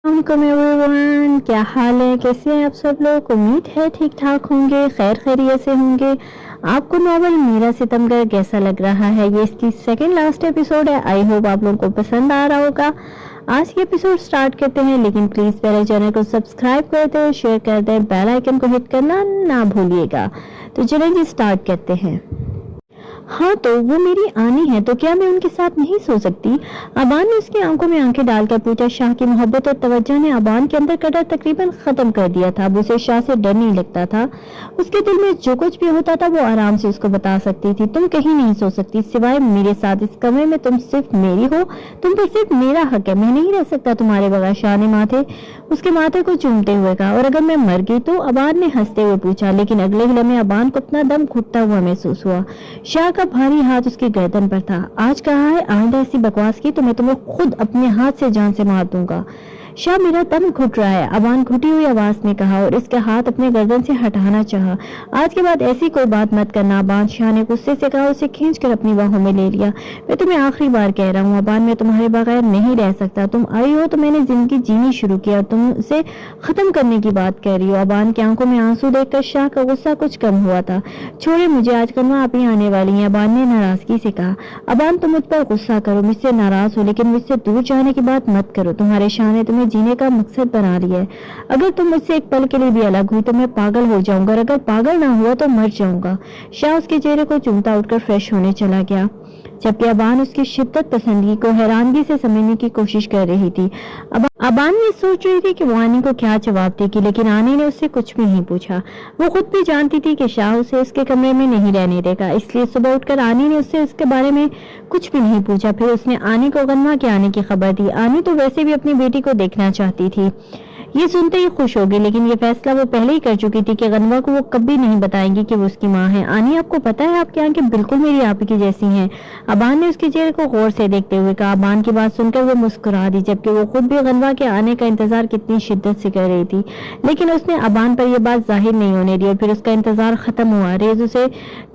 वालेकुम एवरीवन, क्या हाल है, कैसे हैं आप सब लोग। उम्मीद है ठीक ठाक होंगे, खैर खैरियत से होंगे। आपको नॉवल मेरा सितमगर कैसा लग रहा है? ये इसकी सेकंड लास्ट एपिसोड है। आई होप आप लोगों को पसंद आ रहा होगा। आज की एपिसोड स्टार्ट करते हैं, लेकिन प्लीज पहले चैनल को सब्सक्राइब कर दें, शेयर कर दें, बेल आइकन को हिट करना ना भूलिएगा। तो चलिए जी स्टार्ट करते हैं। हाँ तो वो मेरी आनी है, तो क्या मैं उनके साथ नहीं सो सकती? अबान ने उसकी आंखों में आंखें डालकर पूछा। शाह की मोहब्बत और तवज्जो ने अबान के अंदर का डर तकरीबन खत्म कर दिया था। अब उसे शाह से डर नहीं लगता था। उसके दिल में जो कुछ भी होता था वो आराम से उसको बता सकती थी। तुम कहीं नहीं सो सकती सिवाय मेरे साथ इस कमरे में। तुम सिर्फ मेरी हो, तुम पर सिर्फ मेरा हक है। मैं नहीं रह सकता तुम्हारे बगैर। शाह ने उसके माथे को चूमते हुए कहा। और अगर मैं मर गई तो? अबान ने हंसते हुए पूछा। लेकिन अगले ही लम्हे अबान को अपना दम घुटता हुआ महसूस हुआ। शाह का भारी हाथ उसकी गर्दन पर था। आज कहा है आइंदा ऐसी बकवास की तो मैं तुम्हें खुद अपने हाथ से जान से मार दूंगा। शाह मेरा दम घुट रहा है, अबान घुटी हुई आवाज में कहा और इसका हाथ अपने गर्दन से हटाना चाहा। आज के बाद ऐसी कोई बात मत करना अबान, शाह ने गुस्से से कहा। उसे खींचकर अपनी बाहों में ले लिया। मैं तुम्हें आखिरी बार कह रहा हूँ अबान, मैं तुम्हारे बगैर नहीं रह सकता। तुम आई हो तो मैंने जिंदगी जीनी शुरू किया, तुम उसे खत्म करने की बात कह रही हो। अबान की आंखों में आंसू देखकर शाह का गुस्सा कुछ कम हुआ था। छोड़े मुझे, आज कलमा आप ही आने वाली हैं, अबान ने नाराजगी से कहा। अबान तुम मुझ पर गुस्सा करो, मुझसे नाराज हो, लेकिन मुझसे दूर जाने की बात मत करो। तुम्हारे शाह ने तुम्हें जीने का मकसद बना लिया है। अगर तुम मुझसे एक पल के लिए भी अलग हुई तो मैं पागल हो जाऊंगा, और अगर पागल ना हुआ तो मर जाऊंगा। शाह उसके चेहरे को चूमता उठकर फ्रेश होने चला गया, जबकि अबान उसकी शिद्दत पसंदगी को हैरानगी से समझने की कोशिश कर रही थी। अबान ये सोच रही थी कि वो आनी को क्या जवाब देगी, लेकिन आनी ने उससे कुछ भी नहीं पूछा। वो खुद भी जानती थी कि शाह उसे उसके कमरे में नहीं रहने देगा, इसलिए सुबह उठकर आनी ने उससे उसके बारे में कुछ भी नहीं पूछा। फिर उसने आनी को गन्वा के आने की खबर दी। आनी तो वैसे भी अपनी बेटी को देखना चाहती थी। ये सुनते ही खुश हो गई, लेकिन ये फैसला वो पहले ही कर चुकी थी कि गनवा को वो कभी नहीं बताएंगी कि वो उसकी माँ है। आनी आपको पता है आपकी आंखें बिल्कुल मेरी आप की जैसी हैं। अबान ने उसके चेहरे को गौर से देखते हुए कहा। अबान की बात सुनकर वो मुस्कुरा दी, जबकि वो खुद भी गनवा के आने का इंतजार कितनी शिद्दत से कर रही थी। लेकिन उसने अबान पर यह बात जाहिर नहीं होने दी और फिर उसका इंतजार खत्म हुआ। रेज उसे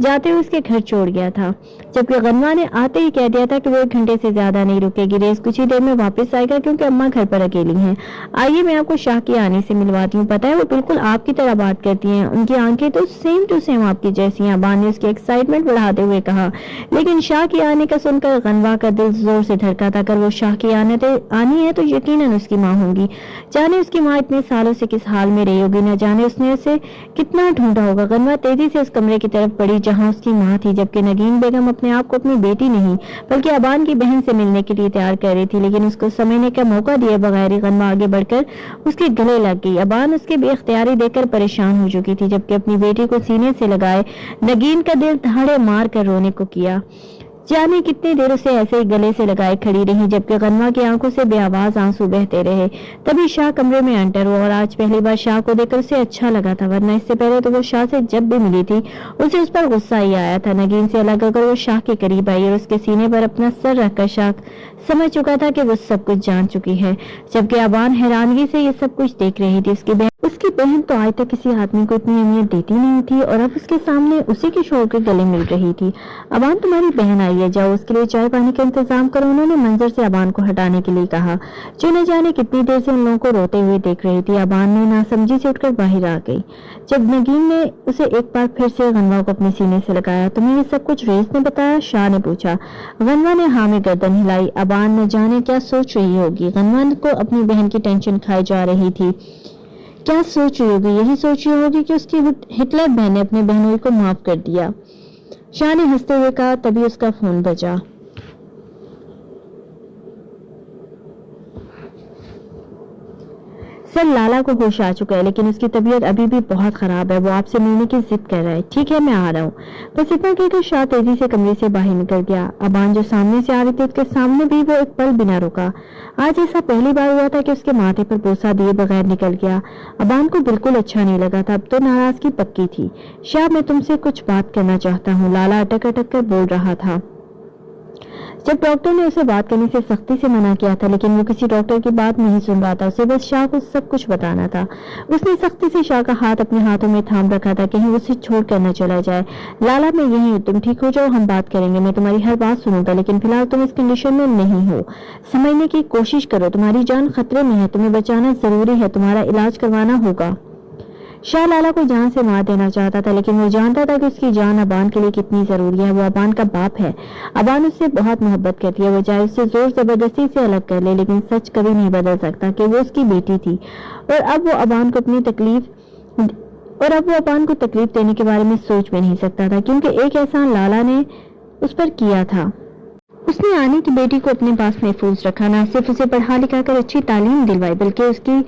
जाते हुए उसके घर छोड़ गया था, जबकि गनवा ने आते ही कह दिया था कि वो 1 घंटे से ज्यादा नहीं रुकेगी। रेज कुछ ही देर में वापस आएगा क्योंकि अम्मा घर पर अकेली हैं। आइए मैं आपको शाह की आने से मिलवाती हूँ। पता है वो बिल्कुल आपकी तरह बात करती हैं, उनकी आंखें तो सेम टू सेम आपकी जैसी हैं। अबान ने उसकी एक्साइटमेंट बढ़ाते हुए कहा। लेकिन शाह की आने का सुनकर गनवा का दिल जोर से धड़का था। अगर वो शाह की आनी है तो यकीनन उसकी माँ होंगी। जाने उसकी माँ इतने सालों से किस हाल में रही होगी, न जाने उसने उसे कितना ढूंढा होगा। गनवा तेजी से उस कमरे की तरफ बढ़ी जहाँ उसकी माँ थी, जबकि नगीन बेगम अपने आप को अपनी बेटी नहीं बल्कि अबान की बहन से मिलने के लिए तैयार कर रही थी। लेकिन उसको समझने का मौका दिए बगैर ही गनवा आगे बढ़कर उसके गले लग गई। अबान उसके बेख्तियारी देखकर परेशान हो चुकी थी, जबकि अपनी बेटी को सीने से लगाए नगीन का दिल धड़े मार कर रोने को किया। जाने कितनी देर उसे ऐसे ही गले से लगाए खड़ी रही, जबकि गन्वा की आंखों से बेआवाज आंसू बहते रहे। तभी शाह कमरे में एंटर हुआ और आज पहली बार शाह को देखकर उसे अच्छा लगा था, वरना इससे पहले तो वो शाह से जब भी मिली थी उसे उस पर गुस्सा ही आया था। नगीन से अलग होकर वो शाह के करीब आई और उसके सीने पर अपना सर रखकर शाह समझ चुका था कि वो सब कुछ जान चुकी है, जबकि अबान हैरानगी से ये सब कुछ देख रही थी। उसकी बहन तो आज तक किसी आदमी को इतनी अहमियत देती नहीं थी और अब उसके सामने उसी के शोर के गले मिल रही थी। अबान तुम्हारी बहन आई है, जाओ उसके लिए चाय पानी का इंतजाम करो। उन्होंने मंजर से अबान को हटाने के लिए कहा, जो न जाने कितनी देर से उन लोगों को रोते हुए देख रही थी। अबान ने नासमझी से उठकर बाहर आ गई। जब नगीन ने उसे एक बार फिर से गनवा को अपने सीने से लगाया। तुम्हें ये सब कुछ रेस ने बताया? शाह ने पूछा। गनवा ने हाँ में गर्दन हिलाई। अबान न जाने क्या सोच रही होगी। गनवा को अपनी बहन की टेंशन खाई जा रही थी। क्या सोच रही होगी? यही सोच रही होगी कि उसकी हिटलर बहन ने अपने बहनोई को माफ कर दिया। शाह ने हंसते हुए कहा। तभी उसका फोन बजा। सर लाला को होश आ चुका है, लेकिन उसकी तबीयत अभी भी बहुत खराब है। वो आपसे मिलने की जिद कर रहा है। ठीक है मैं आ रहा हूँ। बस इतना कहकर शाह तेजी से कमरे से बाहर निकल गया। अबान जो सामने से आ रही थी उसके सामने भी वो एक पल बिना रुका। आज ऐसा पहली बार हुआ था कि उसके माथे पर बोसा दिए बगैर निकल गया। अबान को बिल्कुल अच्छा नहीं लगा था। अब तो नाराजगी पक्की थी। शाह मैं तुमसे कुछ बात करना चाहता हूँ, लाला अटक अटक कर बोल रहा था। जब डॉक्टर ने उसे बात करने से सख्ती से मना किया था, लेकिन वो किसी डॉक्टर की बात नहीं सुन रहा था। उसे बस शाह को सब कुछ बताना था। उसने सख्ती से शाह का हाथ अपने हाथों में थाम रखा था, कहीं उसे छोड़ कर न चला जाए। लाला, मैं यहीं हूँ, तुम ठीक हो जाओ, हम बात करेंगे, मैं तुम्हारी हर बात सुनूंगा, लेकिन फिलहाल तुम इस कंडीशन में नहीं हो। समझने की कोशिश करो, तुम्हारी जान खतरे में है, तुम्हें बचाना जरूरी है, तुम्हारा इलाज करवाना होगा। शाह लाला को जान से मार देना चाहता था, लेकिन वो जानता था कि उसकी जान अबान के लिए कितनी जरूरी है। वो अबान का बाप है, अबान उससे बहुत मोहब्बत करती है। वो चाहे उससे जोर जबरदस्ती से अलग कर ले, लेकिन सच कभी नहीं बदल सकता कि वो उसकी बेटी थी। और अब वो अबान को तकलीफ देने के बारे में सोच भी नहीं सकता था, क्योंकि एक एहसान लाला ने उस पर किया था। उसने आनी की बेटी को अपने पास महफूज रखा, ना सिर्फ उसे पढ़ा लिखा कर अच्छी तालीम दिलवाई, बल्कि उसकी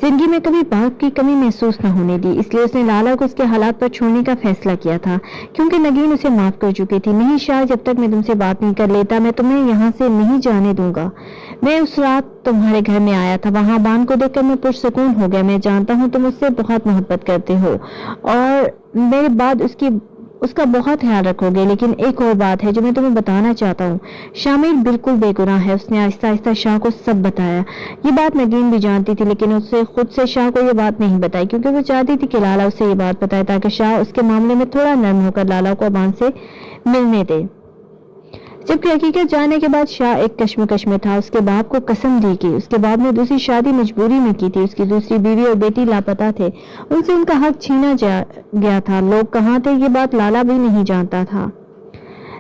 जिंदगी में कभी बाप की कमी महसूस न होने दी। इसलिए उसने लाला को उसके हालात पर छोड़ने का फैसला किया था, क्योंकि नगीन उसे माफ कर चुकी थी। नहीं शाह, जब तक मैं तुमसे बात नहीं कर लेता, मैं तुम्हें यहाँ से नहीं जाने दूंगा। मैं उस रात तुम्हारे घर में आया था, वहां बान को देखकर मैं पुरसकून हो गया। मैं जानता हूँ तुम उससे बहुत मोहब्बत करते हो और मेरे बाद उसका बहुत ख्याल रखोगे, लेकिन एक और बात है जो मैं तुम्हें बताना चाहता हूँ। शामिर बिल्कुल बेगुनाह है। उसने आहिस्ता आहिस्ता शाह को सब बताया। ये बात नगीन भी जानती थी, लेकिन उससे खुद से शाह को ये बात नहीं बताई, क्योंकि वो चाहती थी कि लाला उसे ये बात बताए, ताकि शाह उसके मामले में थोड़ा नर्म होकर लाला को अबान से मिलने दे। जबकि हकीकत जानने के बाद शाह एक कश्मकश में था। उसके बाप को कसम दी कि उसके बाप ने दूसरी शादी मजबूरी में की थी। उसकी दूसरी बीवी और बेटी लापता थे, उनसे उनका हक छीना गया था। लोग कहाँ थे ये बात लाला भी नहीं जानता था।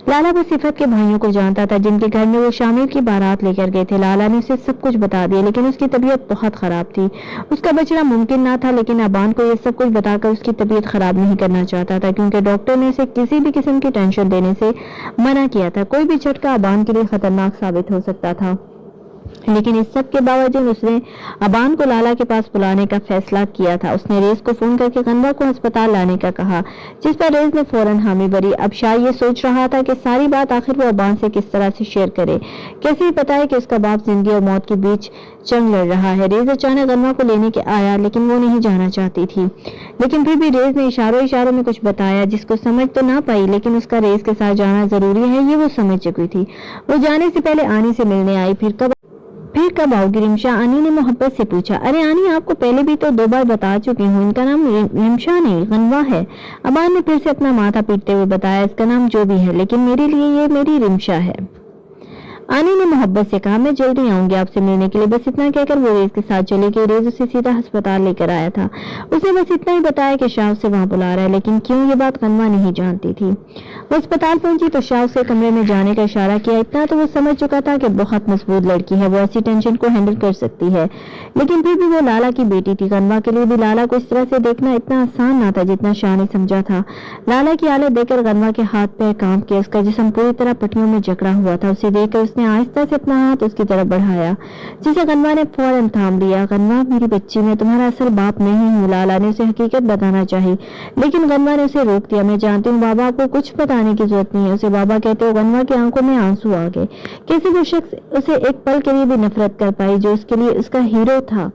लाला बस सिफत के भाइयों को जानता था, जिनके घर में वो शामिर की बारात लेकर गए थे। लाला ने उसे सब कुछ बता दिया, लेकिन उसकी तबीयत बहुत खराब थी। उसका बचना मुमकिन ना था, लेकिन अबान को ये सब कुछ बताकर उसकी तबीयत खराब नहीं करना चाहता था, क्योंकि डॉक्टर ने उसे किसी भी किस्म की टेंशन देने से मना किया था। कोई भी झटका अबान के लिए खतरनाक साबित हो सकता था। लेकिन इस सब के बावजूद उसने अबान को लाला के पास बुलाने का फैसला किया था। उसने रेस को फोन करके गनवा को अस्पताल लाने का कहा, जिस पर रेस ने फौरन हामी भरी। अब शाह ये सोच रहा था कि सारी बात आखिर वो अबान से किस तरह से शेयर करे। कैसे बताए कि उसका बाप जिंदगी और मौत के बीच जंग लड़ रहा है। रेस अचानक गनवा को लेने के आया, लेकिन वो नहीं जाना चाहती थी। लेकिन फिर भी रेस ने इशारों में कुछ बताया, जिसको समझ तो ना पाई, लेकिन उसका रेस के साथ जाना जरूरी है ये वो समझ चुकी थी। वो जाने से पहले आनी से मिलने आई। फिर कब आओगी रिमशा? आनी ने मोहब्बत से पूछा। अरे आनी, आपको पहले भी तो 2 बार बता चुकी हूँ, इनका नाम रिमशा नहीं गनवा है। अबान ने फिर से अपना माथा पीटते हुए बताया, इसका नाम जो भी है, लेकिन मेरे लिए ये मेरी रिमशा है। आनी ने मोहब्बत से कहा, मैं जल्दी आऊंगी आपसे मिलने के लिए। बस इतना कहकर वो रेस के साथ चली गई। रेस उसे सीधा अस्पताल लेकर आया था। उसने बस इतना ही बताया कि शाह उसे वहां बुला रहा है, लेकिन क्यों ये बात गनवा नहीं जानती थी। वो अस्पताल पहुंची तो शाह उसे कमरे में जाने का इशारा किया। इतना तो वो समझ चुका था कि बहुत मजबूत लड़की है, वो ऐसी टेंशन को हैंडल कर सकती है, लेकिन फिर भी वो लाला की बेटी थी। गनवा के लिए भी लाला को इस तरह से देखना इतना आसान ना था जितना शाह ने समझा था। लाला की हालत देखकर गनवा के हाथ पैर कांप के उसका जिस्म पूरी तरह पट्टियों में जकड़ा हुआ था। उसे देखकर उसने आहिस्ता से अपना हाथ उसकी तरफ बढ़ाया, जिसे गनवा ने फौरन थाम लिया। गनवा, मेरी बच्ची, मैं तुम्हारा असल बाप नहीं हूँ। लाला ने उसे हकीकत बताना चाहिए, लेकिन गनवा ने उसे रोक दिया। मैं जानती हूँ बाबा, आपको कुछ बताने की जरूरत नहीं है। उसे बाबा कहते हो। गनवा की आंखों में आंसू आ गए। कैसे वो शख्स उसे एक पल के लिए भी नफरत कर पाई, जो उसके लिए उसका हीरो था।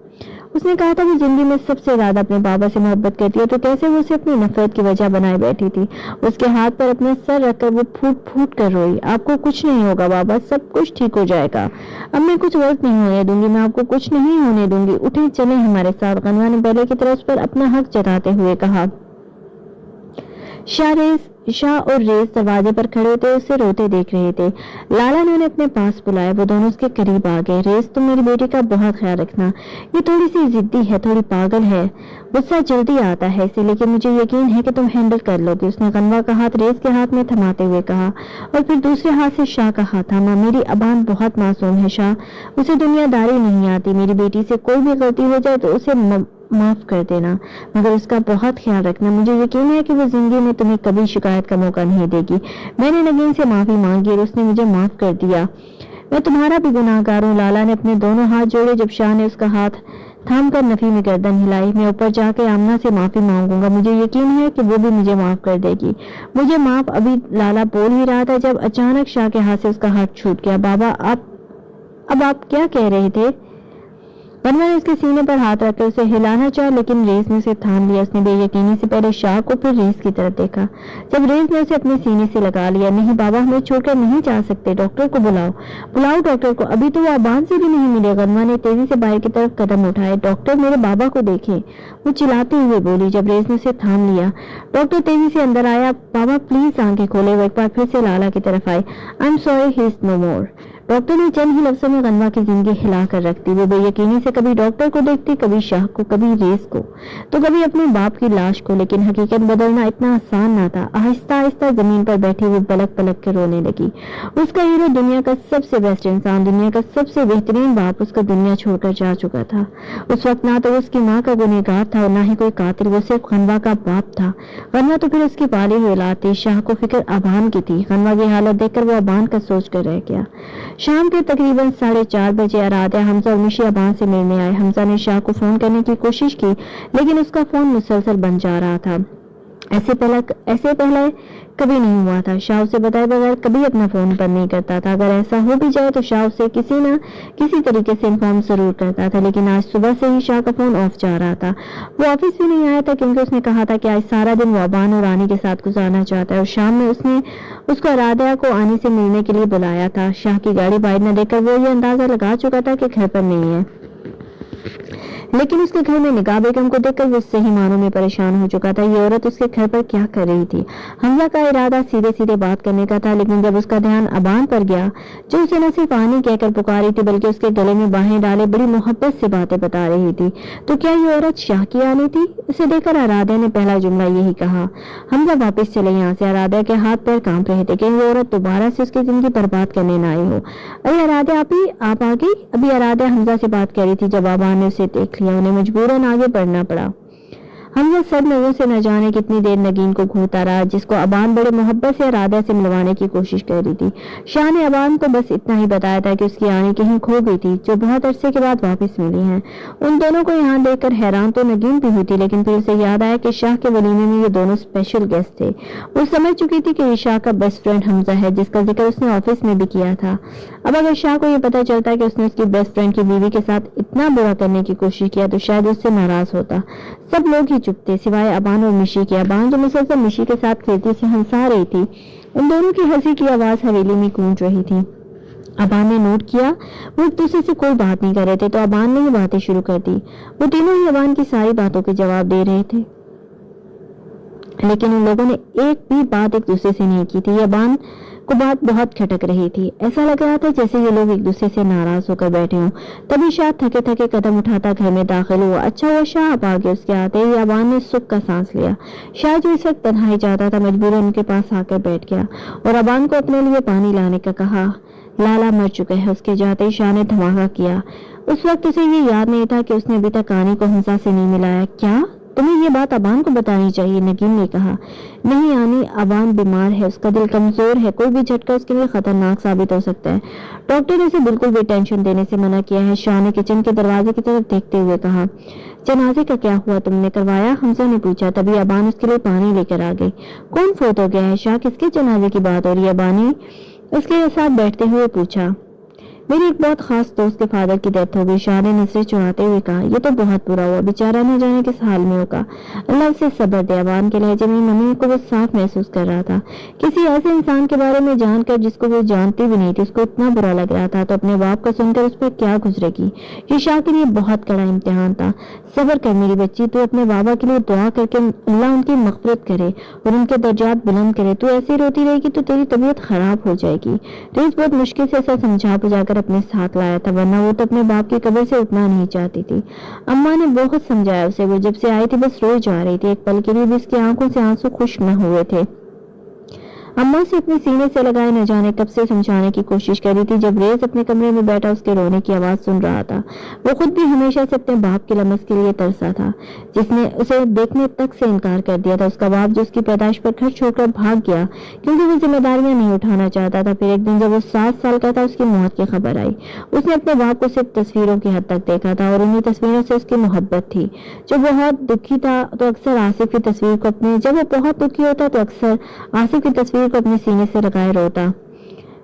उसने कहा था वो जिंदगी में सबसे ज्यादा अपने बाबा से मोहब्बत करती है, तो कैसे वो उसे अपनी नफरत की वजह बनाए बैठी थी। उसके हाथ पर अपने सर रखकर वो फूट फूट कर रोई। आपको कुछ नहीं होगा बाबा, सब कुछ ठीक हो जाएगा। अब मैं कुछ गलत नहीं होने दूंगी, मैं आपको कुछ नहीं होने दूंगी। उठे, चले हमारे साथ। गनवा ने पहले की तरह उस पर अपना हक जताते हुए कहा। शाह और रेस दरवाजे पर खड़े थे, उसे रोते देख रहे थे। लाला ने उन्हें अपने पास बुलाया। वो दोनों उसके करीब आ गए। रेस, तुम मेरी बेटी का बहुत ख्याल रखना। ये थोड़ी सी जिद्दी है, थोड़ी पागल है, गुस्सा जल्दी आता है इसे, लेकिन मुझे यकीन है कि तुम हैंडल कर लोगे। उसने गनवा का हाथ रेस के हाथ में थमाते हुए कहा, और फिर दूसरे हाथ से शाह का हाथ थामा। मेरी अबान बहुत मासूम है शाह, उसे दुनियादारी नहीं आती। मेरी बेटी से कोई भी गलती हो जाए तो उसे माफ कर देना, मगर उसका बहुत ख्याल रखना। मुझे यकीन है कि वो जिंदगी में तुम्हें कभी शिकायत का मौका नहीं देगी। मैंने नगीन से माफी मांगी और उसने मुझे माफ कर दिया। मैं तुम्हारा भी गुनाहगार हूँ। लाला ने अपने दोनों हाथ जोड़े जब शाह ने उसका हाथ थाम कर नफी में गर्दन हिलाई। मैं ऊपर जाके आमना से माफी मांगूंगा, मुझे यकीन है कि वो भी मुझे माफ कर देगी। मुझे माफ, अभी लाला बोल ही रहा था जब अचानक शाह के हाथ से उसका हाथ छूट गया। बाबा, अब आप क्या कह रहे थे? गनवा ने उसके सीने पर हाथ रखकर उसे हिलाना चाहा, लेकिन रेस ने उसे थाम लिया। उसने बेयकीनी से पहले शाह को फिर रेस की तरफ देखा। जब रेस ने उसे अपने सीने से लगा लिया, नहीं बाबा, हमें छोड़कर नहीं जा सकते, डॉक्टर को बुलाओ, बुलाओ डॉक्टर को, अभी तो वो अबान से भी नहीं मिले। गनवा ने तेजी से बाहर की तरफ कदम उठाए। डॉक्टर, मेरे बाबा को देखें, वो चिल्लाते हुए बोली। जब रेस ने उसे थाम लिया, डॉक्टर तेजी से अंदर आया। बाबा प्लीज आंखें खोले। वो एक बार फिर से लाला की तरफ आए। I am sorry, he is no more. Doctor ने चंद ही लफ्जों में गनवा की जिंदगी हिला कर रख दी। वो बेयकीनी से कभी डॉक्टर को देखती, कभी शाह को, कभी रेस को, तो कभी अपने बाप की लाश को। लेकिन हकीकत बदलना इतना आसान ना था। आहिस्ता आहिस्ता जमीन पर बैठी हुई पलक पलक के रोने लगी। उसका हीरो, दुनिया का सबसे बेस्ट इंसान, दुनिया का सबसे बेहतरीन बाप उसको दुनिया छोड़कर जा चुका था। उस वक्त ना तो उसकी माँ का गुनहगार था और ना ही कोई कातिल, वो सिर्फ गनवा का बाप था। गनवा तो फिर उसकी पाली हुई औलाद थी। शाह को फिक्र अबान की थी। गनवा की हालत देखकर वो अबान का सोच कर रह गया। शाम के तकरीबन 4:30 बजे अराध्या, हमजा और मिशी अबान से मिलने आए। हमजा ने शाह को फोन करने की कोशिश की, लेकिन उसका फोन मुसलसल बंद जा रहा था। ऐसे पहले कभी नहीं हुआ था। शाह उसे बताए बगैर कभी अपना फोन बंद नहीं करता था। अगर ऐसा हो भी जाए तो शाह उसे किसी न किसी तरीके से इन्फॉर्म जरूर करता था। लेकिन आज सुबह से ही शाह का फोन ऑफ जा रहा था। वो ऑफिस भी नहीं आया था, क्योंकि उसने कहा था कि आज सारा दिन वो अबान और रानी के साथ गुजारना चाहता है, और शाम में उसने उसको अराध्या को आने से मिलने के लिए बुलाया था। शाह की गाड़ी बाहर न देखकर वो ये अंदाजा लगा चुका था कि घर पर नहीं है, लेकिन उसके घर में निगाह बेगम को देखकर वो सही मानों में परेशान हो चुका था। ये औरत उसके घर पर क्या कर रही थी? हमजा का इरादा सीधे सीधे बात करने का था, लेकिन जब उसका ध्यान अबान पर गया, जो उसे न सिर्फ आनी कहकर पुकारी थी, बल्कि उसके गले में बाहें डाले बड़ी मोहब्बत से बातें बता रही थी, तो क्या ये औरत शाह की आनी थी? उसे देखकर आराध्या ने पहला जुमला यही कहा। हमजा वापस चले यहाँ से। आराध्या के हाथ पैर कांप रहे थे कि ये औरत दोबारा से उसकी जिंदगी बर्बाद करने न आई हो। अरे आराध्या, आप आ गई? अभी आराध्या हमजा से बात कर रही थी जब अबान ने उसे देख लिया। उन्हें मजबूरन आगे बढ़ना पड़ा। हमजा सब नजरों से न जाने कितनी देर नगीन को घूरता रहा, जिसको अबान बड़े मोहब्बत से आराध्या से मिलवाने की कोशिश कर रही थी। शाह ने अबान को बस इतना ही बताया था कि उसकी आनी कहीं खो गई थी, जो बहुत अरसे के बाद वापस मिली है। उन दोनों को यहाँ देखकर हैरान तो नगीन भी हुई थी, लेकिन फिर उसे याद आया कि शाह के वलीमे में ये दोनों स्पेशल गेस्ट थे। वो समझ चुकी थी कि ये शाह का बेस्ट फ्रेंड हमजा है, जिसका जिक्र उसने ऑफिस में भी किया था। अब अगर शाह को ये पता चलता कि उसने उसकी बेस्ट फ्रेंड की बीवी के साथ इतना बुरा करने की कोशिश किया, तो शायद उससे नाराज होता। सब लोग ही चुप थे, सिवाय अबान और मिशी के। अबान जो मुसलसल मिशी के साथ खेलती से हंसा रही थी। उन दोनों की हंसी की आवाज हवेली में गूंज रही थी। अबान ने नोट किया वो एक दूसरे से कोई बात नहीं कर रहे थे, तो अबान ने ही बातें शुरू कर दी। वो तीनों ही अबान की सारी बातों के जवाब दे रहे थे, लेकिन उन लोगों ने एक भी बात एक दूसरे से नहीं की थी। अबान को बात बहुत खटक रही थी। ऐसा लग रहा था जैसे ये लोग एक दूसरे से नाराज होकर बैठे हों। तभी शाह थके थके कदम उठाता घर में दाखिल हुआ। अच्छा हुआ शाह आप आ गए। उसके आते ही अबान ने सुख का सांस लिया। शाह जो इस वक्त तन्हाई जाता था, मजबूरन उनके पास आकर बैठ गया और अबान को अपने लिए पानी लाने का कहा। लाला मर चुका है। उसके जाते ही शाह ने धमाका किया। उस वक्त उसे ये याद नहीं था कि उसने अभी तक आनी को हमजा से नहीं मिलाया। क्या तुम्हें ये बात अबान को बतानी चाहिए, नगीन ने कहा। नहीं आनी, अबान बीमार है, उसका दिल कमजोर है, कोई भी झटका उसके लिए खतरनाक साबित हो सकता है। डॉक्टर ने उसे बिल्कुल भी टेंशन देने से मना किया है। शाह ने किचन के दरवाजे की तरफ देखते हुए कहा। जनाजे का क्या हुआ, तुमने करवाया? हमजा ने पूछा। तभी अबान उसके लिए पानी लेकर आ गई। कौन फोत हो गया है शाह? किसके जनाजे की बात हो रही है? अबानी उसके साथ बैठते हुए पूछा। मेरी एक बहुत खास दोस्त के फादर की डेथ हो गई। शाह ने नजरें चुराते हुए कहा। ये तो बहुत बुरा हुआ, बेचारा न जाने किस हाल में होगा। अल्लाह उसे सब्र दे। अबान के लहजे में मम्मी को वो साफ महसूस कर रहा था। किसी ऐसे इंसान के बारे में जानकर जिसको वो जानती भी नहीं थी, उसको इतना बुरा लग रहा था, तो अपने बाप का सुनकर उस पर क्या गुजरेगी। ये शाह के लिए बहुत कड़ा इम्तिहान था। सब्र कर मेरी बच्ची, तू अपने बाबा के लिए दुआ करके अल्लाह उनकी मग़फ़िरत करे और उनके दर्जात बुलंद करे। तू ऐसे रोती रहेगी तो तेरी तबीयत खराब हो जाएगी। रेस बहुत मुश्किल से ऐसा समझा बुझाकर अपने साथ लाया था, वरना वो तो अपने बाप की कब्र से उठना नहीं चाहती थी। अम्मा ने बहुत समझाया उसे। वो जब से आई थी बस रोई जा रही थी। एक पल के लिए भी उसकी आंखों से आंसू खुश्क न हुए थे। अम्मा से अपने सीने से लगाए न जाने कब से समझाने की कोशिश कर रही थी। जब रेस अपने कमरे में बैठा उसके रोने की आवाज सुन रहा था। वो खुद भी हमेशा से अपने बाप के लमस के लिए तरसा था, जिसने उसे देखने तक से इनकार कर दिया था। उसका बाप जो उसकी पैदाइश पर घर छोड़कर भाग गया क्योंकि वो जिम्मेदारियां नहीं उठाना चाहता था। फिर एक दिन जब वो 7 साल का था, उसकी मौत की खबर आई। उसने अपने बाप को सिर्फ तस्वीरों की हद तक देखा था और उन्हीं तस्वीरों से उसकी मोहब्बत थी। जब वो बहुत दुखी था तो अक्सर आसिफ की तस्वीर को अपने सीने से लगाए रोता।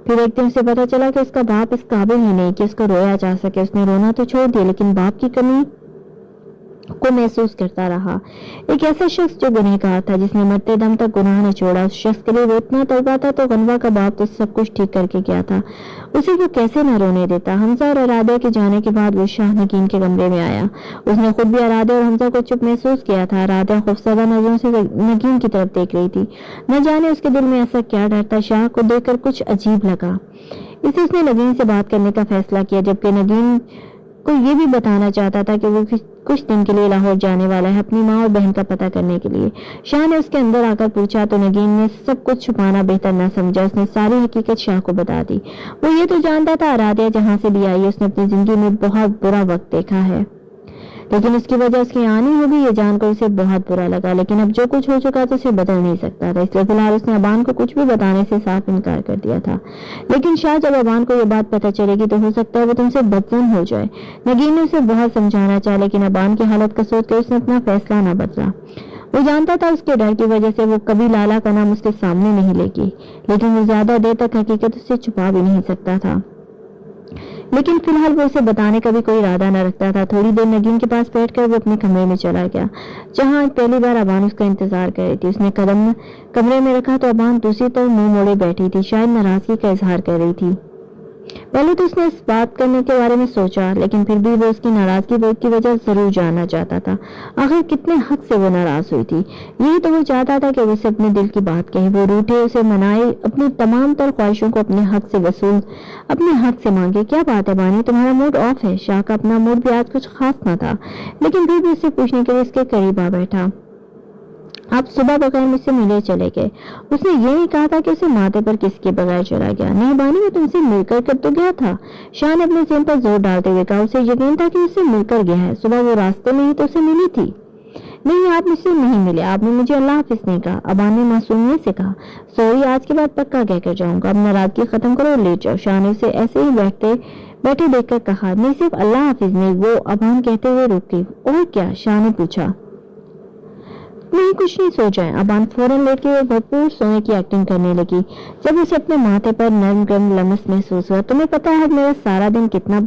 फिर एक दिन उसे पता चला कि उसका बाप इस काबिल ही नहीं कि उसको रोया जा सके। उसने रोना तो छोड़ दिया लेकिन बाप की कमी को महसूस करता रहा। एक ऐसा शख्स जो गुनहगार था, जिसने मरते दम तक गुनाह न छोड़ा, उस शख्स के लिए वो इतना तड़पा था तो गनवा का बाप तो सब कुछ ठीक करके गया था, उसे वो कैसे न रोने देता। हमजा और अराध्या के जाने के बाद वो शाह नगीन के कमरे में आया। उसने खुद भी अराध्या और हमजा को चुप महसूस किया था। अराध्या खौफजदा नजरों से नगीन की तरफ देख रही थी। न जाने उसके दिल में ऐसा क्या डर था। शाह को देखकर कुछ अजीब लगा, इसलिए उसने नगीन से बात करने का फैसला किया, जबकि नगीन को ये भी बताना चाहता था कि वो कुछ दिन के लिए लाहौर जाने वाला है अपनी माँ और बहन का पता करने के लिए। शाह ने उसके अंदर आकर पूछा तो नगीन ने सब कुछ छुपाना बेहतर न समझा। उसने सारी हकीकत शाह को बता दी। वो ये तो जानता था अराध्या जहाँ से भी आई उसने अपनी जिंदगी में बहुत बुरा वक्त देखा है, लेकिन उसकी वजह उसकी आनी होगी ये जानकर उसे बहुत बुरा लगा। लेकिन अब जो कुछ हो चुका तो उसे बदल नहीं सकता था, इसलिए फिलहाल उसने अबान को कुछ भी बताने से साफ इनकार कर दिया था। लेकिन शाह, जब अबान को ये बात पता चलेगी तो हो सकता है वो तुमसे बदजन हो जाए। नगीन ने उसे बहुत समझाना चाहा, लेकिन अबान की हालत का सोच कर उसने अपना फैसला न बदला। वो जानता था उसके डर की वजह से वो कभी लाला का नाम उसके सामने नहीं लेगी, लेकिन वो ज्यादा देर तक हकीकत उससे छुपा भी नहीं सकता था। लेकिन फिलहाल वो उसे बताने का भी कोई इरादा न रखता था। थोड़ी देर नगीन के पास बैठकर वो अपने कमरे में चला गया, जहां पहली बार अबान उसका इंतजार कर रही थी। उसने कदम कमरे में रखा तो अबान दूसरी तरफ मुंह मोड़े बैठी थी, शायद नाराजगी का इजहार कर रही थी। पहले तो उसने इस बात करने के बारे में सोचा, लेकिन फिर भी वो उसकी नाराजगी की वजह जरूर जानना चाहता था। आखिर कितने हद से वो नाराज हुई थी। यही तो वो चाहता था कि वो उसे अपने दिल की बात कहे, वो रूठे, उसे मनाए, अपनी तमाम तर ख्वाहिशों को अपने हक से वसूल, अपने हक से मांगे। क्या बात है बानी, तुम्हारा मूड ऑफ है? शाह का अपना मूड भी आज कुछ खास न था, लेकिन फिर भी उससे पूछने के लिए उसके करीब आ बैठा। आप सुबह बगैर मुझसे मिले चले गए। उसने ये नहीं कहा था कि उसे माथे पर किसके बगैर चला गया। नहीं बानी, मैं तुमसे मिलकर कर तो गया था। शाह ने अपने जेब पर जोर डालते हुए कहा। उसे यकीन था कि उससे मिलकर गया है। सुबह वो रास्ते में ही तो उसे मिली थी। नहीं, आप मुझसे नहीं मिले, आपने मुझे अल्लाह हाफिज नहीं कहा। अबान ने मासूमियत से कहा। सॉरी, आज के बाद पक्का कहकर जाऊंगा। अब नाराजगी खत्म करो और ले जाओ। शाह ने उसे ऐसे ही बैठे देखकर कहा। नहीं, सिर्फ अल्लाह हाफिज नहीं, वो अबान कहते हुए रुक गई। और क्या? शाह ने पूछा। नहीं, कुछ नहीं, सो जाए। अबान फौरन लेट के भरपूर सोने की एक्टिंग करने लगी। जब उसे अपने माथे पर नरम गरम लमस महसूस हुआ। तुम्हें पता है मेरा सारा दिन कितना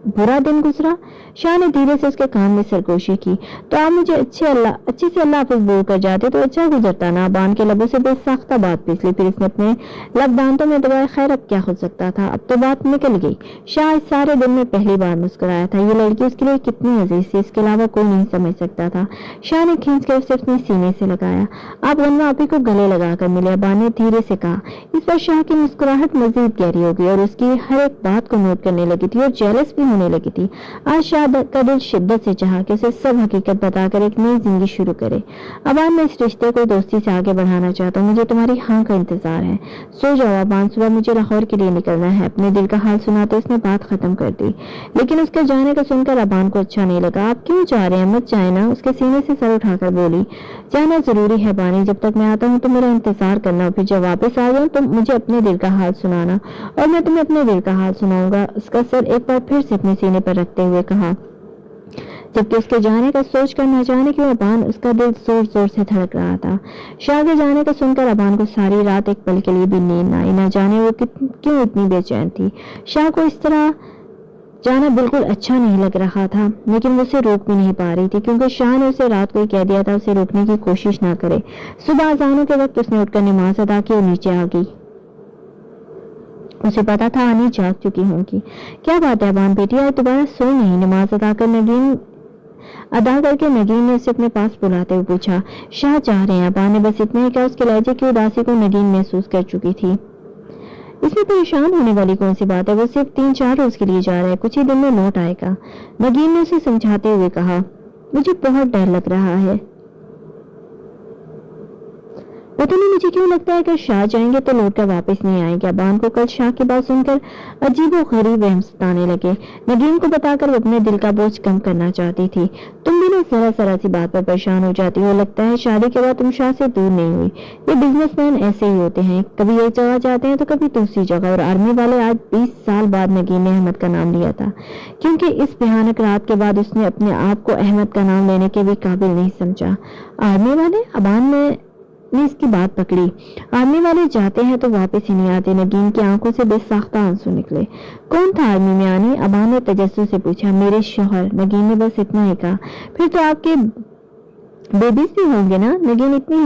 बुरा दिन गुजरा? शाह ने धीरे से उसके कान में सरगोशी की। तो आप मुझे अच्छे से अल्लाह हाफिज बोल कर जाते तो अच्छा गुजरता ना। अबान के लबों से बेसाख्ता बात पिछली, फिर इसने अपने लब दांतों में दबाया। खैर, अब क्या हो सकता था, अब तो बात निकल गई। शाह इस सारे दिन में पहली बार मुस्कुराया था। ये लड़की उसके लिए कितनी अजीज थी, इसके अलावा कोई नहीं समझ सकता था। शाह ने खींच कर उसे अपने सीने से लगाया। आप गन्ना आपी को गले लगाकर मिले, अबान ने धीरे से कहा। इस पर शाह की मुस्कुराहट मजीद गहरी हो गई और उसकी हर एक बात को नोट करने लगी थी और जेलस भी होने लगी थी। आज शाह का दिल शिद्दत से चाहा कि उसे सब हकीकत बताकर एक नई जिंदगी शुरू करे। अबान, मैं इस रिश्ते को दोस्ती से आगे बढ़ाना चाहता हूँ। मुझे तुम्हारी हाँ का इंतजार है। सो जाओ अबान, सुबह मुझे लाहौर के लिए निकलना है। अपने दिल का हाल सुनाते उसने बात खत्म कर दी। लेकिन उसके जाने का सुनकर अबान को अच्छा नहीं लगा। आप क्यों जा रहे हैं? मत जाए ना। उसके सीने से सर उठाकर बोली। जाना जरूरी है बानी, जब तक मैं आता हूँ तो मेरा इंतजार करना, फिर जब वापस आ जाऊँ तो मुझे अपने दिल का हाल सुनाना और मैं तुम्हें अपने दिल का हाल सुनाऊंगा। उसका सर एक बार फिर से अपने सीने पर रखते हुए कहा, जबकि उसके जाने का सोच कर न जाने क्यों अबान उसका दिल जोर जोर से धड़क रहा था। शाह के जाने का सुनकर अबान को सारी रात एक पल के लिए भी नींद न आई। न जाने वो क्यों इतनी बेचैन थी। शाह को इस तरह जाना बिल्कुल अच्छा नहीं लग रहा था, लेकिन वो उसे रोक भी नहीं पा रही थी, क्योंकि शाह ने उसे रात को ही कह दिया था उसे रोकने की कोशिश ना करे। सुबह अजानों के वक्त उसने उठकर नमाज अदा की और नीचे आ गई। उसे पता था आनी जाग चुकी होंगी। क्या बात है अबान बेटी, आज दोबारा सो नहीं? नमाज अदा करके नगीन ने उसे अपने पास बुलाते हुए पूछा। शाह चाह रहे हैं। अबान ने बस इतना ही कहा। उसके लहजे की उदासी को नगीन महसूस कर चुकी थी। इसमें परेशान होने वाली कौन सी बात है? वो सिर्फ 3-4 रोज के लिए जा रहा है, कुछ ही दिन में लौट आएगा। नगीन ने उसे समझाते हुए कहा। मुझे बहुत डर लग रहा है। पता नहीं मुझे क्यों लगता है कि शाह जाएंगे तो लौट कर वापस नहीं आएंगे। अबान को कल शाह की बात सुनकर अजीब और गरीब वहम सताने लगे। नगीन को बताकर वो अपने दिल का बोझ कम करना चाहती थी। तुम भी ना जरा सी बात पर परेशान हो जाती हो। लगता है शादी के बाद तुम शाह से दूर नहीं हुई। ये बिजनेसमैन ऐसे ही होते हैं, कभी एक जगह जाते हैं तो कभी दूसरी जगह। और आर्मी वाले आज 20 साल बाद नगीन ने अहमद का नाम लिया था, क्योंकि इस भयानक रात के बाद उसने अपने आप को अहमद का नाम लेने के भी काबिल नहीं समझा। आर्मी वाले? अबान ने ने इसकी बात पकड़ी। आर्मी वाले जाते हैं तो वापस ही नहीं आते। नगीन की आंखों से बेसाख्ता आंसू निकले। कौन था आर्मी में आने? अबान ने तजस्सुस से पूछा। मेरे शौहर। नगीन ने बस इतना ही कहा। फिर तो आपके बेबीज भी होंगे ना? नगीन इतनी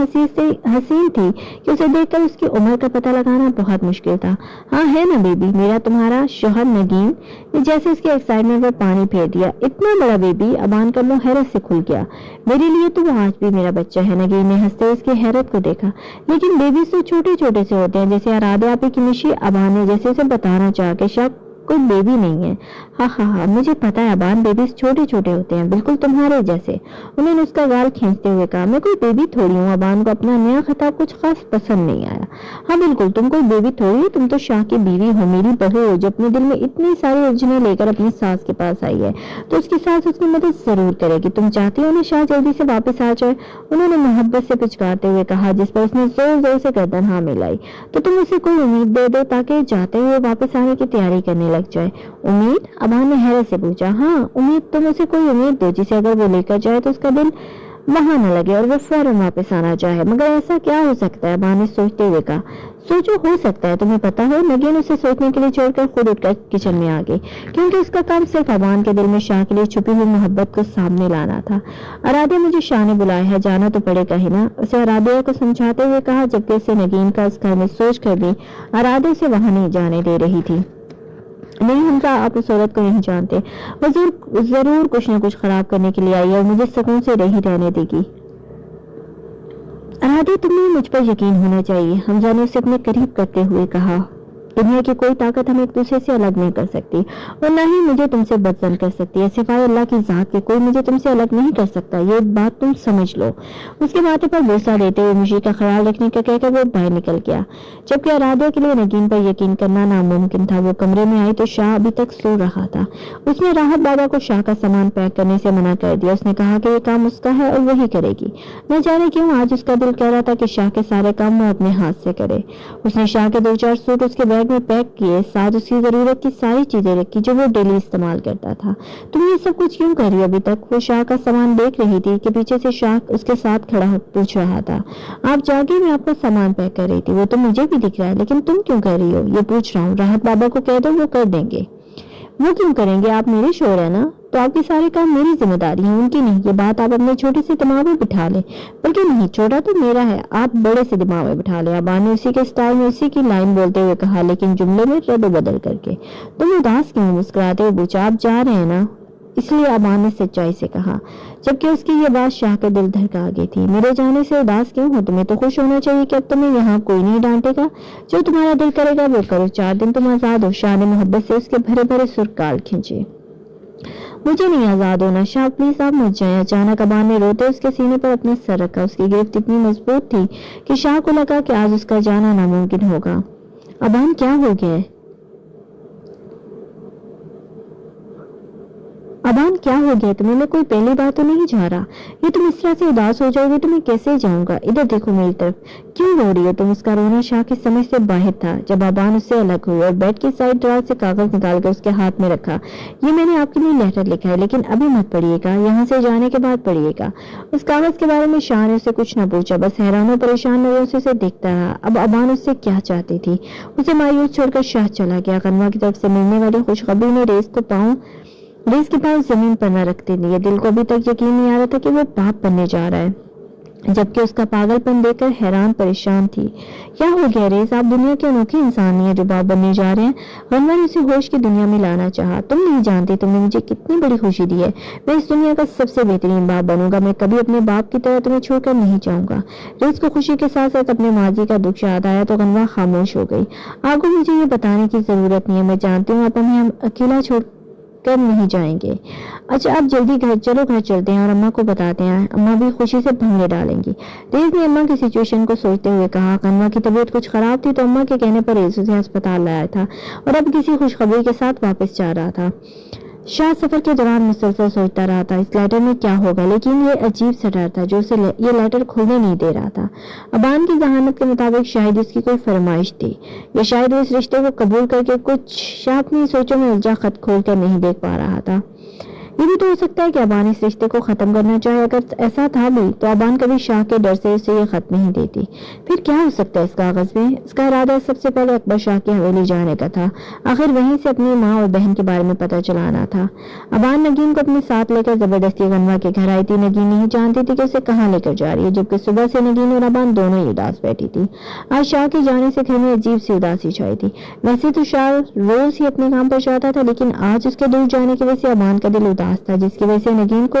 हसीन थी कि उसे देखकर उसकी उम्र का पता लगाना बहुत मुश्किल था। हाँ है ना बेबी, मेरा तुम्हारा शौहर नगीन ने जैसे उसके एक्साइटमेंट पर पानी फेर दिया। इतना बड़ा बेबी? अबान का मुंह हैरत से खुल गया। मेरे लिए तो वो आज भी मेरा बच्चा है। नगीन ने हंसते हुए उसकी हैरत को देखा। लेकिन बेबीज तो छोटे छोटे से होते हैं, जैसे आराध्या आपी की निशी। अबान ने जैसे उसे बताना चाहा कि शक कोई बेबी नहीं है। हाँ हाँ हाँ, मुझे पता है अबान, बेबीज छोटे छोटे होते हैं, बिल्कुल तुम्हारे जैसे। उन्होंने उसका गाल खींचते हुए कहा। मैं कोई बेबी थोड़ी हूँ। अबान को अपना नया खिताब कुछ खास पसंद नहीं आया। हाँ बिल्कुल, तुम कोई बेबी थोड़ी हो, तुम तो शाह की बीवी हो, मेरी बहू हो, जो अपने दिल में इतनी सारी उलझने लेकर अपनी सास के पास आई है, तो उसकी सास उसकी मदद जरूर करेगी। तुम चाहती हो ना शाह जल्दी से वापस आ जाए? उन्होंने मोहब्बत से पुचकारते हुए कहा, जिस पर उसने जोर जोर से गर्दन हाँ मिलाई। तो तुम उसे कोई उम्मीद दे दो ताकि जाते हुए वापस आने की तैयारी करने लग जाए। उम्मीद? अबान ने हैरत से पूछा। हाँ उम्मीद, तुम उसे कोई उम्मीद दो जिसे अगर वो लेकर जाए तो उसका दिल वहां न लगे और वो फौरन वापस आना चाहे। मगर ऐसा क्या हो सकता है? अबान ने सोचते हुए कहा। सोचो, हो सकता है, तुम्हें पता हो। नगीन उसे सोचने के लिए छोड़कर खुद उठकर किचन में आ गई, क्योंकि उसका काम सिर्फ अबान के दिल में शाह के लिए छुपी हुई मोहब्बत को सामने लाना था। आराध्या, मुझे शाह ने बुलाया है, जाना तो पड़ेगा ही ना, उसे आराध्या को समझाते हुए कहा, जबकि उसे नगीन का उस घर में सोच कर भी आराध्या से वहां नहीं जाने दे रही थी। नहीं हमजा, आप उस औरत को नहीं जानते। वो जरूर कुछ न कुछ खराब करने के लिए आई है और मुझे सुकून से नहीं रहने देगी। आराध्या, तुम्हें मुझ पर यकीन होना चाहिए, हमजा ने उसे अपने करीब करते हुए कहा। दुनिया की कोई ताकत हमें एक दूसरे से अलग नहीं कर सकती और न ही मुझे तुमसे बदजन कर सकती है। सिवाय अल्लाह की जात के कोई मुझे तुमसे अलग नहीं कर सकता, ये बात तुम समझ लो। उसके माथे पर बोसा देते हुए मुझे का ख्याल रखने का कहकर वो बाहर निकल गया। जबकि आराध्या के लिए नगीन पर यकीन करना नामुमकिन था। वो कमरे में आई तो शाह अभी तक सो रहा था। उसने राहत बाबा को शाह का सामान पैक करने से मना कर दिया। उसने कहा कि ये काम उसका है और वही करेगी। न जाने क्यों आज उसका दिल कह रहा था कि शाह के सारे काम वो अपने हाथ से करे। उसने शाह के 2-4 सूट उसके बैग में पैक किए, साथ उसकी जरूरत की सारी चीजें रखी जो वो डेली इस्तेमाल करता था। तुम ये सब कुछ क्यों कर रही हो? अभी तक वो शाह का सामान देख रही थी कि पीछे से शाह उसके साथ खड़ा पूछ रहा था। आप जागे, मैं आपका सामान पैक कर रही थी। वो तो मुझे भी दिख रहा है, लेकिन तुम क्यों कर रही हो? ये पूछ रहा हूँ। राहत बाबा को कह दो, वो कर देंगे। वो क्यों करेंगे? आप मेरे शोहर है ना, तो आपके सारे काम मेरी जिम्मेदारी है, उनकी नहीं। ये बात आप अपने छोटे से दिमाग में बिठा ले। बल्कि नहीं, छोटा तो मेरा है, आप बड़े से दिमाग में बिठा ले। अबान ने उसी के स्टाइल में उसी की लाइन बोलते हुए कहा, लेकिन जुमले में रद्द बदल करके। तुम उदास क्यों? मुस्कुराते हुए पूछा। आप जा रहे हैं ना, इसलिए अबान ने सच्चाई से कहा, जबकि उसकी ये बात शाह का दिल धड़का गई थी। मेरे जाने से उदास क्यों हो? तुम्हें तो खुश होना चाहिए कि अब तुम्हें यहाँ कोई नहीं डांटेगा। जो तुम्हारा दिल करेगा वो करो, 4 दिन तुम आजाद हो। शाह ने मोहब्बत से उसके भरे भरे सुर काल खींचे। मुझे नहीं आजाद होना शाह, प्लीज आप मत जाएं। अचानक अबान ने रोते उसके सीने पर अपना सर रखा। उसकी गिरफ्त इतनी मजबूत थी कि शाह को लगा कि आज उसका जाना नामुमकिन होगा। अबान, क्या हो गया है? अबान, क्या हो गया तुम्हें? मैं कोई पहली बार तो नहीं जा रहा। ये तुम इस तरह से उदास हो जाओगे तो मैं कैसे जाऊंगा? इधर देखो मेरी तरफ। क्यों रो रही हो तुम? उसका रोना शाह की समझ से बाहर था। जब अबान उससे अलग हुई और बेड की साइड ड्रॉर से कागज निकालकर उसके हाथ में रखा। ये मैंने आपके लिए लेटर लिखा है, लेकिन अभी मत पढ़िएगा, यहाँ से जाने के बाद पढ़िएगा। उस कागज के बारे में शाह ने उससे कुछ न पूछा, बस हैरान और परेशान नजरों से उसे देखता रहा। अब अबान उससे क्या चाहती थी? उसे मायूस छोड़कर शाह चला गया। कनवा की तरफ से मिलने वाली खुशखबरी ने रेस के पांव जमीन पर न रखते दिए। दिल को अभी तक यकीन नहीं आ रहा था कि वो बाप बनने जा रहा है, जबकि उसका पागलपन देखकर हैरान परेशान थी। क्या हो गया रेस? आप दुनिया के अनोखे इंसान नहीं है जो बाप बनने जा रहे हैं। गनवा ने उसे होश की दुनिया में लाना चाहा। तुम नहीं जानती तुमने मुझे कितनी बड़ी खुशी दी है। मैं इस दुनिया का सबसे बेहतरीन बाप बनूंगा। मैं कभी अपने बाप की तरह तुम्हें छोड़कर नहीं जाऊंगा। रेस को खुशी के साथ साथ अपने माजी का दुख याद आया तो गनवा खामोश हो गई। आपको मुझे ये बताने की जरूरत नहीं है, मैं जानती हूँ आप हमें अकेला छोड़ कर नहीं जाएंगे। अच्छा आप जल्दी घर चलते हैं और अम्मा को बताते हैं, अम्मा भी खुशी से भंगे डालेंगी। रेज ने अम्मा की सिचुएशन को सोचते हुए कहा। कनवा की तबीयत कुछ खराब थी तो अम्मा के कहने पर रेज उसे अस्पताल लाया था और अब किसी खुशखबरी के साथ वापस जा रहा था। शाह सफर के दौरान मुसलसल सोचता रहा था इस लेटर में क्या होगा, लेकिन ये अजीब सा डर था जो उसे ये लेटर खोलने नहीं दे रहा था। अबान की जहानत के मुताबिक शायद इसकी कोई फरमाइश थी या शायद वो इस रिश्ते को कबूल करके कुछ शाह अपनी सोचों में उलझा खत खोल कर नहीं देख पा रहा था। ये भी तो हो सकता है कि अबान इस रिश्ते को खत्म करना चाहे। अगर ऐसा था भी तो अबान कभी शाह के डर से उसे ये खत नहीं देती। फिर क्या हो सकता है इस कागज में? इसका इरादा सबसे पहले अकबर शाह की हवेली जाने का था। आखिर वहीं से अपनी माँ और बहन के बारे में पता चलाना था। अबान नगीन को अपने साथ लेकर जबरदस्ती गनवा के घर आई थी। नगीन नहीं जानती थी कि उसे कहाँ लेकर जा रही है, जबकि सुबह से नगीन और अबान दोनों ही उदास बैठी थी। आज शाह के जाने से घर में अजीब सी उदासी छाई थी। वैसे तो शाह रोज ही अपने काम पर जाता था, लेकिन आज उसके दूर जाने की वजह से अबान का दिल उदास था, जिसकी वजह से नगीन को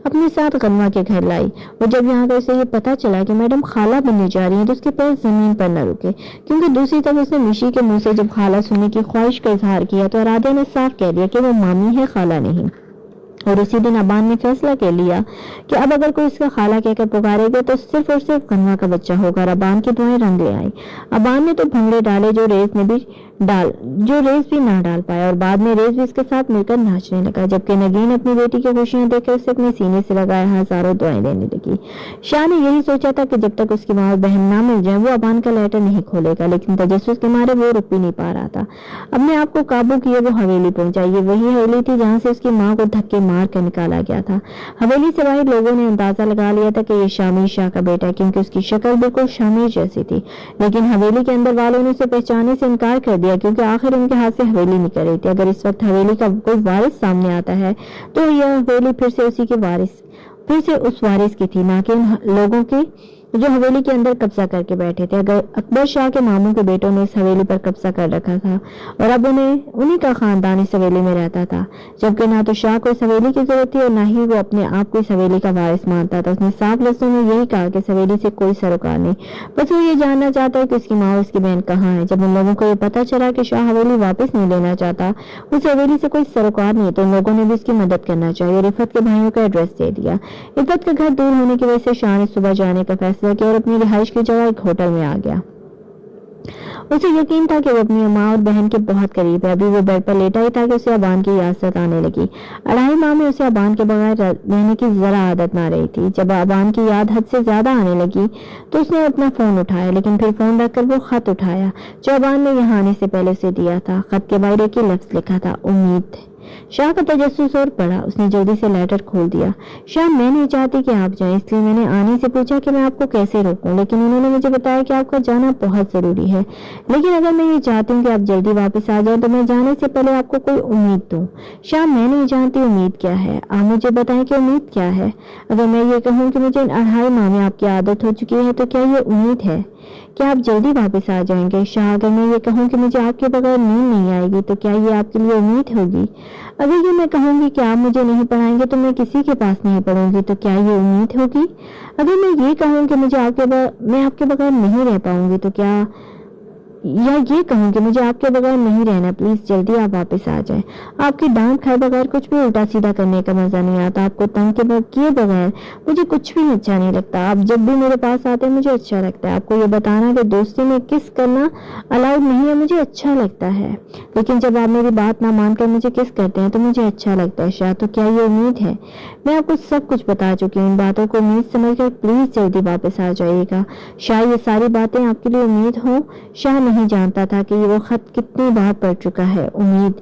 अपने साथ गनवा के घर लाई। और जब यहाँ पर उसे ये पता चला कि मैडम खाला बनने जा रही है तो उसके पैर जमीन पर न रुके, क्योंकि दूसरी तरफ उसने मिशी के मुंह से जब खाला सुनने की ख्वाहिश का इजहार किया तो राधे ने साफ कह दिया कि वो मामी है, खाला नहीं। और उसी दिन अबान ने फैसला कर लिया कि अब अगर कोई इसका खाला कहकर पुकारेगा तो सिर्फ और सिर्फ गनवा का बच्चा होगा। और अबान की दुआएं रंग ले आई। अबान ने तो भंगड़े डाले जो रेस भी ना डाल पाया, और बाद में रेस भी इसके साथ मिलकर नाचने लगा, जबकि नगीन अपनी बेटी की खुशियां देखकर उसे अपने सीने से लगाए हजारों दुआएं देने लगी। शाह ने यही सोचा था कि जब तक उसकी माँ और बहन ना मिल जाए वो अबान का लेटर नहीं खोलेगा, लेकिन तजस्सुस के मारे वो रुक भी नहीं पा रहा था। अपने आप को काबू किए वो हवेली पहुंचा। ये वही हवेली थी जहाँ से उसकी माँ को धक्के मार कर निकाला गया था। हवेली से बाहर लोगों ने अंदाजा लगा लिया था कि ये शामिर शाह का बेटा है, क्योंकि उसकी शक्ल बिल्कुल शामिर जैसी थी। लेकिन हवेली के अंदर वालों ने उसे पहचानने से इनकार कर दिया, क्योंकि आखिर उनके हाथ से हवेली निकल रही थी। अगर इस वक्त हवेली का कोई वारिस सामने आता है तो यह हवेली फिर से उस वारिस की थी, ना कि उन लोगों की जो हवेली के अंदर कब्जा करके बैठे थे। अगर अकबर शाह के मामू के बेटों ने इस हवेली पर कब्जा कर रखा था और अब उन्हीं का खानदान इस हवेली में रहता था, जबकि ना तो शाह को इस हवेली की जरूरत थी और ना ही वो अपने आप को इस हवेली का वारिस मानता था। उसने साफ लफ्जों में यही कहा कि इस हवेली से कोई सरोकार नहीं, बस वो ये जानना चाहता है कि उसकी माँ और उसकी बहन कहाँ है। जब उन लोगों को ये पता चला कि शाह हवेली वापस नहीं लेना चाहता, उस हवेली से कोई सरोकार नहीं, तो उन लोगों ने भी उसकी मदद करना चाहिए और इफ़त के भाइयों का एड्रेस दे दिया। इफ़त का घर दूर होने की वजह से शाह ने सुबह जाने का फैसला किया और अपनी रिहाइश की जगह एक होटल में आ गया। उसे यकीन था कि वो अपनी माँ और बहन के बहुत करीब है। अभी वो बेड पर लेटा ही था कि उसे अबान की याद सताने लगी। 2.5 माह में उसे अबान के बगैर रहने की जरा आदत ना रही थी। जब अबान की याद हद से ज्यादा आने लगी तो उसने अपना फोन उठाया, लेकिन फिर फोन रखकर वो खत उठाया जो अबान ने यहाँ आने से पहले उसे दिया था। खत के बाहर एक ही लफ्ज लिखा था, उम्मीद। शाह का तजस्सुस और पड़ा। उसने जल्दी से लेटर खोल दिया। शाह, मैं नहीं चाहती कि आप जाएं, इसलिए मैंने आने से पूछा कि मैं आपको कैसे रोकूं, लेकिन उन्होंने मुझे बताया कि आपका जाना बहुत जरूरी है। लेकिन अगर मैं ये चाहती हूँ कि आप जल्दी वापस आ जाएं तो मैं जाने से पहले आपको कोई उम्मीद दूं। शाह, मैं नहीं जानती उम्मीद क्या है, आप मुझे बताएं कि उम्मीद क्या है। अगर मैं ये कहूँ कि मुझे 2.5 माह में आपकी आदत हो चुकी है तो क्या ये उम्मीद है? क्या आप जल्दी वापस आ जाएंगे? शाह, अगर मैं ये कहूँ कि मुझे आपके बगैर नींद नहीं आएगी तो क्या ये आपके लिए उम्मीद होगी? अगर ये मैं कहूँगी कि आप मुझे नहीं पढ़ाएंगे तो मैं किसी के पास नहीं पढ़ूंगी तो क्या ये उम्मीद होगी? अगर मैं ये कहूँ कि मैं आपके बगैर नहीं रह पाऊंगी तो क्या, या ये कहूँ कि मुझे आपके बगैर नहीं रहना, प्लीज जल्दी आप वापस आ जाएं। आपकी डांट खाए बगैर कुछ भी उल्टा सीधा करने का मजा नहीं आता। आपको तंग किए बगैर मुझे कुछ भी अच्छा नहीं लगता। आप जब भी मेरे पास आते हैं मुझे अच्छा लगता है। आपको ये बताना कि दोस्ती में किस करना अलाउड नहीं है मुझे अच्छा लगता है, लेकिन जब आप मेरी बात ना मानकर मुझे किस करते हैं तो मुझे अच्छा लगता है। शाह, तो क्या ये उम्मीद है? मैं आपको सब कुछ बता चुकी हूँ। इन बातों को उम्मीद समझकर प्लीज जल्दी वापस आ जाइएगा। शाह, ये सारी बातें आपके लिए उम्मीद हो? शाह नहीं जानता था कि वो खत कितनी बार पढ़ चुका है। उम्मीद,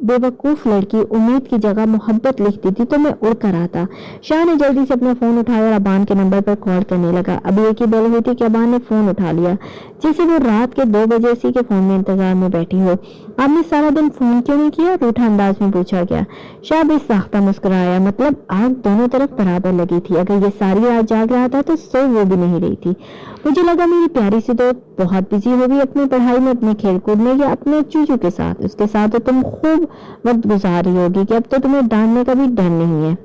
बेवकूफ लड़की उम्मीद की जगह मोहब्बत लिखती थी तो मैं उड़ कर आता। शाह ने जल्दी से अपना फोन उठाया और अबान के नंबर पर कॉल करने लगा। अभी एक ही बेल हुई थी कि अबान ने फोन उठा लिया, जैसे वो रात के 2 बजे इसी के फोन में इंतजार में बैठी हो। आपने सारा दिन फोन क्यों नहीं किया? रूठा अंदाज में पूछा गया। शाह भी साख्ता मुस्कुराया, मतलब आग दोनों तरफ बराबर लगी थी। अगर ये सारी रात जाग रहा था तो सो वो भी नहीं रही थी। मुझे लगा मेरी प्यारी सी दोस्त बहुत बिजी होगी अपनी पढ़ाई में, अपने खेलकूद में या अपने चूचू के साथ। उसके साथ तो तुम खूब वक्त गुजार रही होगी कि अब तो तुम्हें डांटने का भी डर नहीं है।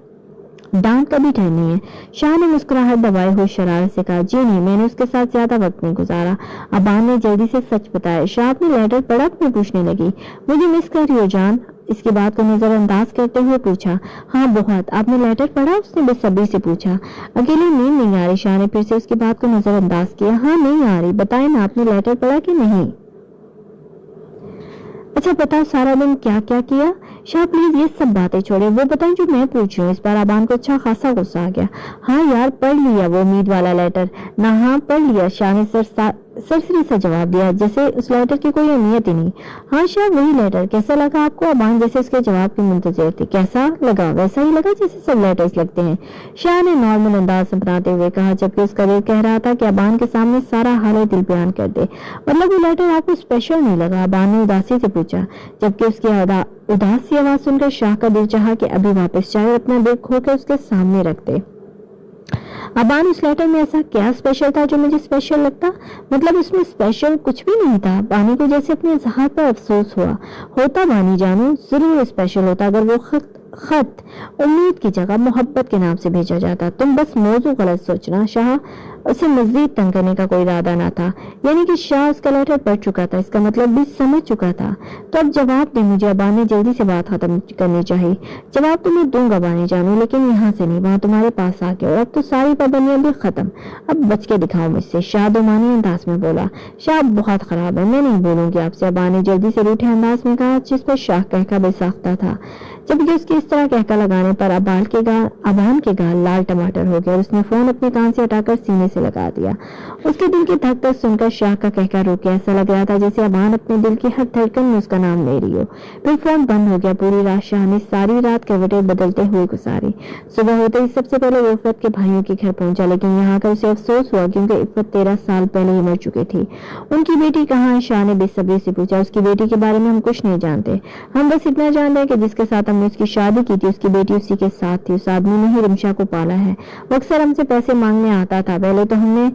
शाह ने मुस्कुराहट दबाए हुए शरारत से कहा, जी नहीं, मैंने उसके साथ ज्यादा वक्त नहीं गुजारा। अबान ने जल्दी से सच बताया। शाह अपनी लेटर पढ़ा अपने पूछने लगी, मुझे मिस कर रही हो जान? इसकी बात को नजरअंदाज करते हुए पूछा। हाँ बहुत। आपने लेटर पढ़ा? उसने बेसब्री से पूछा। अकेली नींद नहीं आ रही। शाह ने फिर से उसकी बात को नजरअंदाज किया। हाँ नहीं आ रही। बताए ना, आपने लेटर पढ़ा कि नहीं? अच्छा बताओ, सारा दिन क्या क्या किया? शाह, प्लीज ये सब बातें छोड़े, वो बताएं जो मैं पूछ रही हूँ। इस बार अबान को अच्छा खासा गुस्सा आ गया। हाँ यार, पढ़ लिया वो उम्मीद वाला लेटर ना? हाँ पढ़ लिया। शाह ने सरसरी सा जवाब दिया, जैसे उस लेटर की कोई अहमियत ही नहीं। हाँ शाह, वही लेटर। कैसा लगा आपको? अबान जैसे उसके जवाब की मुंतजिर थी। कैसा लगा? वैसा ही लगा जैसे सब लेटर्स लगते हैं, शाह ने नॉर्मल अंदाज अपनाते हुए कहा, जबकि उसका दिल कह रहा था कि अबान के सामने सारा हाल दिल बयान कर दे। मतलब वो लेटर आपको स्पेशल नहीं लगा? अबान ने उदासी से पूछा, जबकि उसकी उदास सी आवाज सुनकर शाह का दिल चाहा कि अभी वापस जाए और अपना दिल खो के उसके सामने रख दे। अबान, उस लेटर में ऐसा क्या स्पेशल था जो मुझे स्पेशल लगता? मतलब उसमें स्पेशल कुछ भी नहीं था। बानी को जैसे अपने इजहार पर अफसोस हुआ। होता बानी जानू, जरूर स्पेशल होता अगर वो खत उम्मीद की जगह मोहब्बत के नाम से भेजा जाता। तुम बस मौजू गलत सोचना। शाह उसे मजीद तंग करने का कोई इरादा ना था, यानी कि शाह उसका लेटर पढ़ चुका था, इसका मतलब भी समझ चुका था। तो अब जवाब दे मुझे। अबान ने जल्दी से बात खत्म करनी चाहिए। जवाब तो मैं दूंगा बानी जानू, लेकिन यहाँ से नहीं, वहां तुम्हारे पास आके। और अब तो सारी पाबंदियां भी खत्म, अब बच के दिखाओ मुझसे, शाह दोमानी अंदाज में बोला। शाह बहुत खराब है, मैं नहीं बोलूंगी आपसे, अबान ने जल्दी से रूठे अंदाज में कहा, जिस पर शाह कहका बेसाख्ता था। जबकि उसकी इस तरह कहका लगाने पर अबान के गाल लाल टमाटर हो गया और उसने फोन अपने कान से हटाकर सीने से लगा दिया। उसके दिल की धक धक सुनकर शाह का कहका रुक गया। ऐसा लग रहा था जैसे अबान अपने दिल की हर धड़कन में उसका नाम ले रही हो। फिर फोन बंद हो गया। पूरी रात शाह ने सारी रात करवटें बदलते हुए गुजारी। सुबह होते ही सबसे पहले वो इफ़त के भाइयों के घर पहुंचा, लेकिन यहाँ आकर उसे अफसोस हुआ क्योंकि इफ़त 13 साल पहले ही मर चुकी थी। उनकी बेटी कहाँ है? शाह ने बेसब्री से पूछा। उसकी बेटी के बारे में हम कुछ नहीं जानते, हम बस इतना जानते हैं कि जिसके साथ हमने उसकी शादी की थी उसकी बेटी उसी के साथ थी। उस आदमी ने ही रिमशा को पाला है। वो अक्सर हमसे पैसे मांगने आता था। पहले तो हमने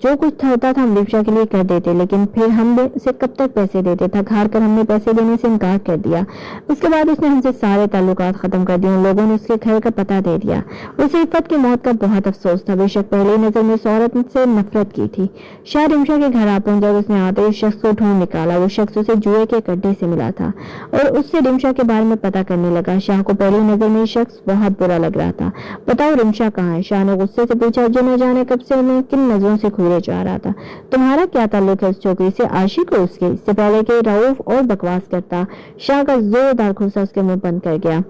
जो कुछ होता था हम रिमशा के लिए कर देते, लेकिन फिर हम उसे कब तक पैसे देते? थक हार कर हमने पैसे देने से इनकार कर दिया। उसके बाद उसने हमसे सारे ताल्लुकात खत्म कर दिए। उन लोगों ने उसके घर का पता दे दिया। उसे इफ़त की मौत का बहुत अफसोस था। बेशक पहली नजर में उस औरत से नफरत की थी। शाह रिमशा के घर आ पहुंचा। उसने आते ही शख्स को ढूंढ निकाला। वो शख्स उसे जुए के गड्ढे से मिला था और उससे रिमशा के बारे में पता करने लगा। शाह को पहली नजर में शख्स बहुत बुरा लग रहा था। बताओ रिमशा कहाँ है? शाह ने गुस्से से पूछा, जो न जाने कब से उन्हें किन नजरों से घूरे जा रहा था। तुम्हारा क्या ताल्लुक है उस छोकरी से? आशिक हो उसके? इससे पहले कि रऊफ और बकवास करता, शाह का जोरदार घूसा उसके मुंह बंद कर गया।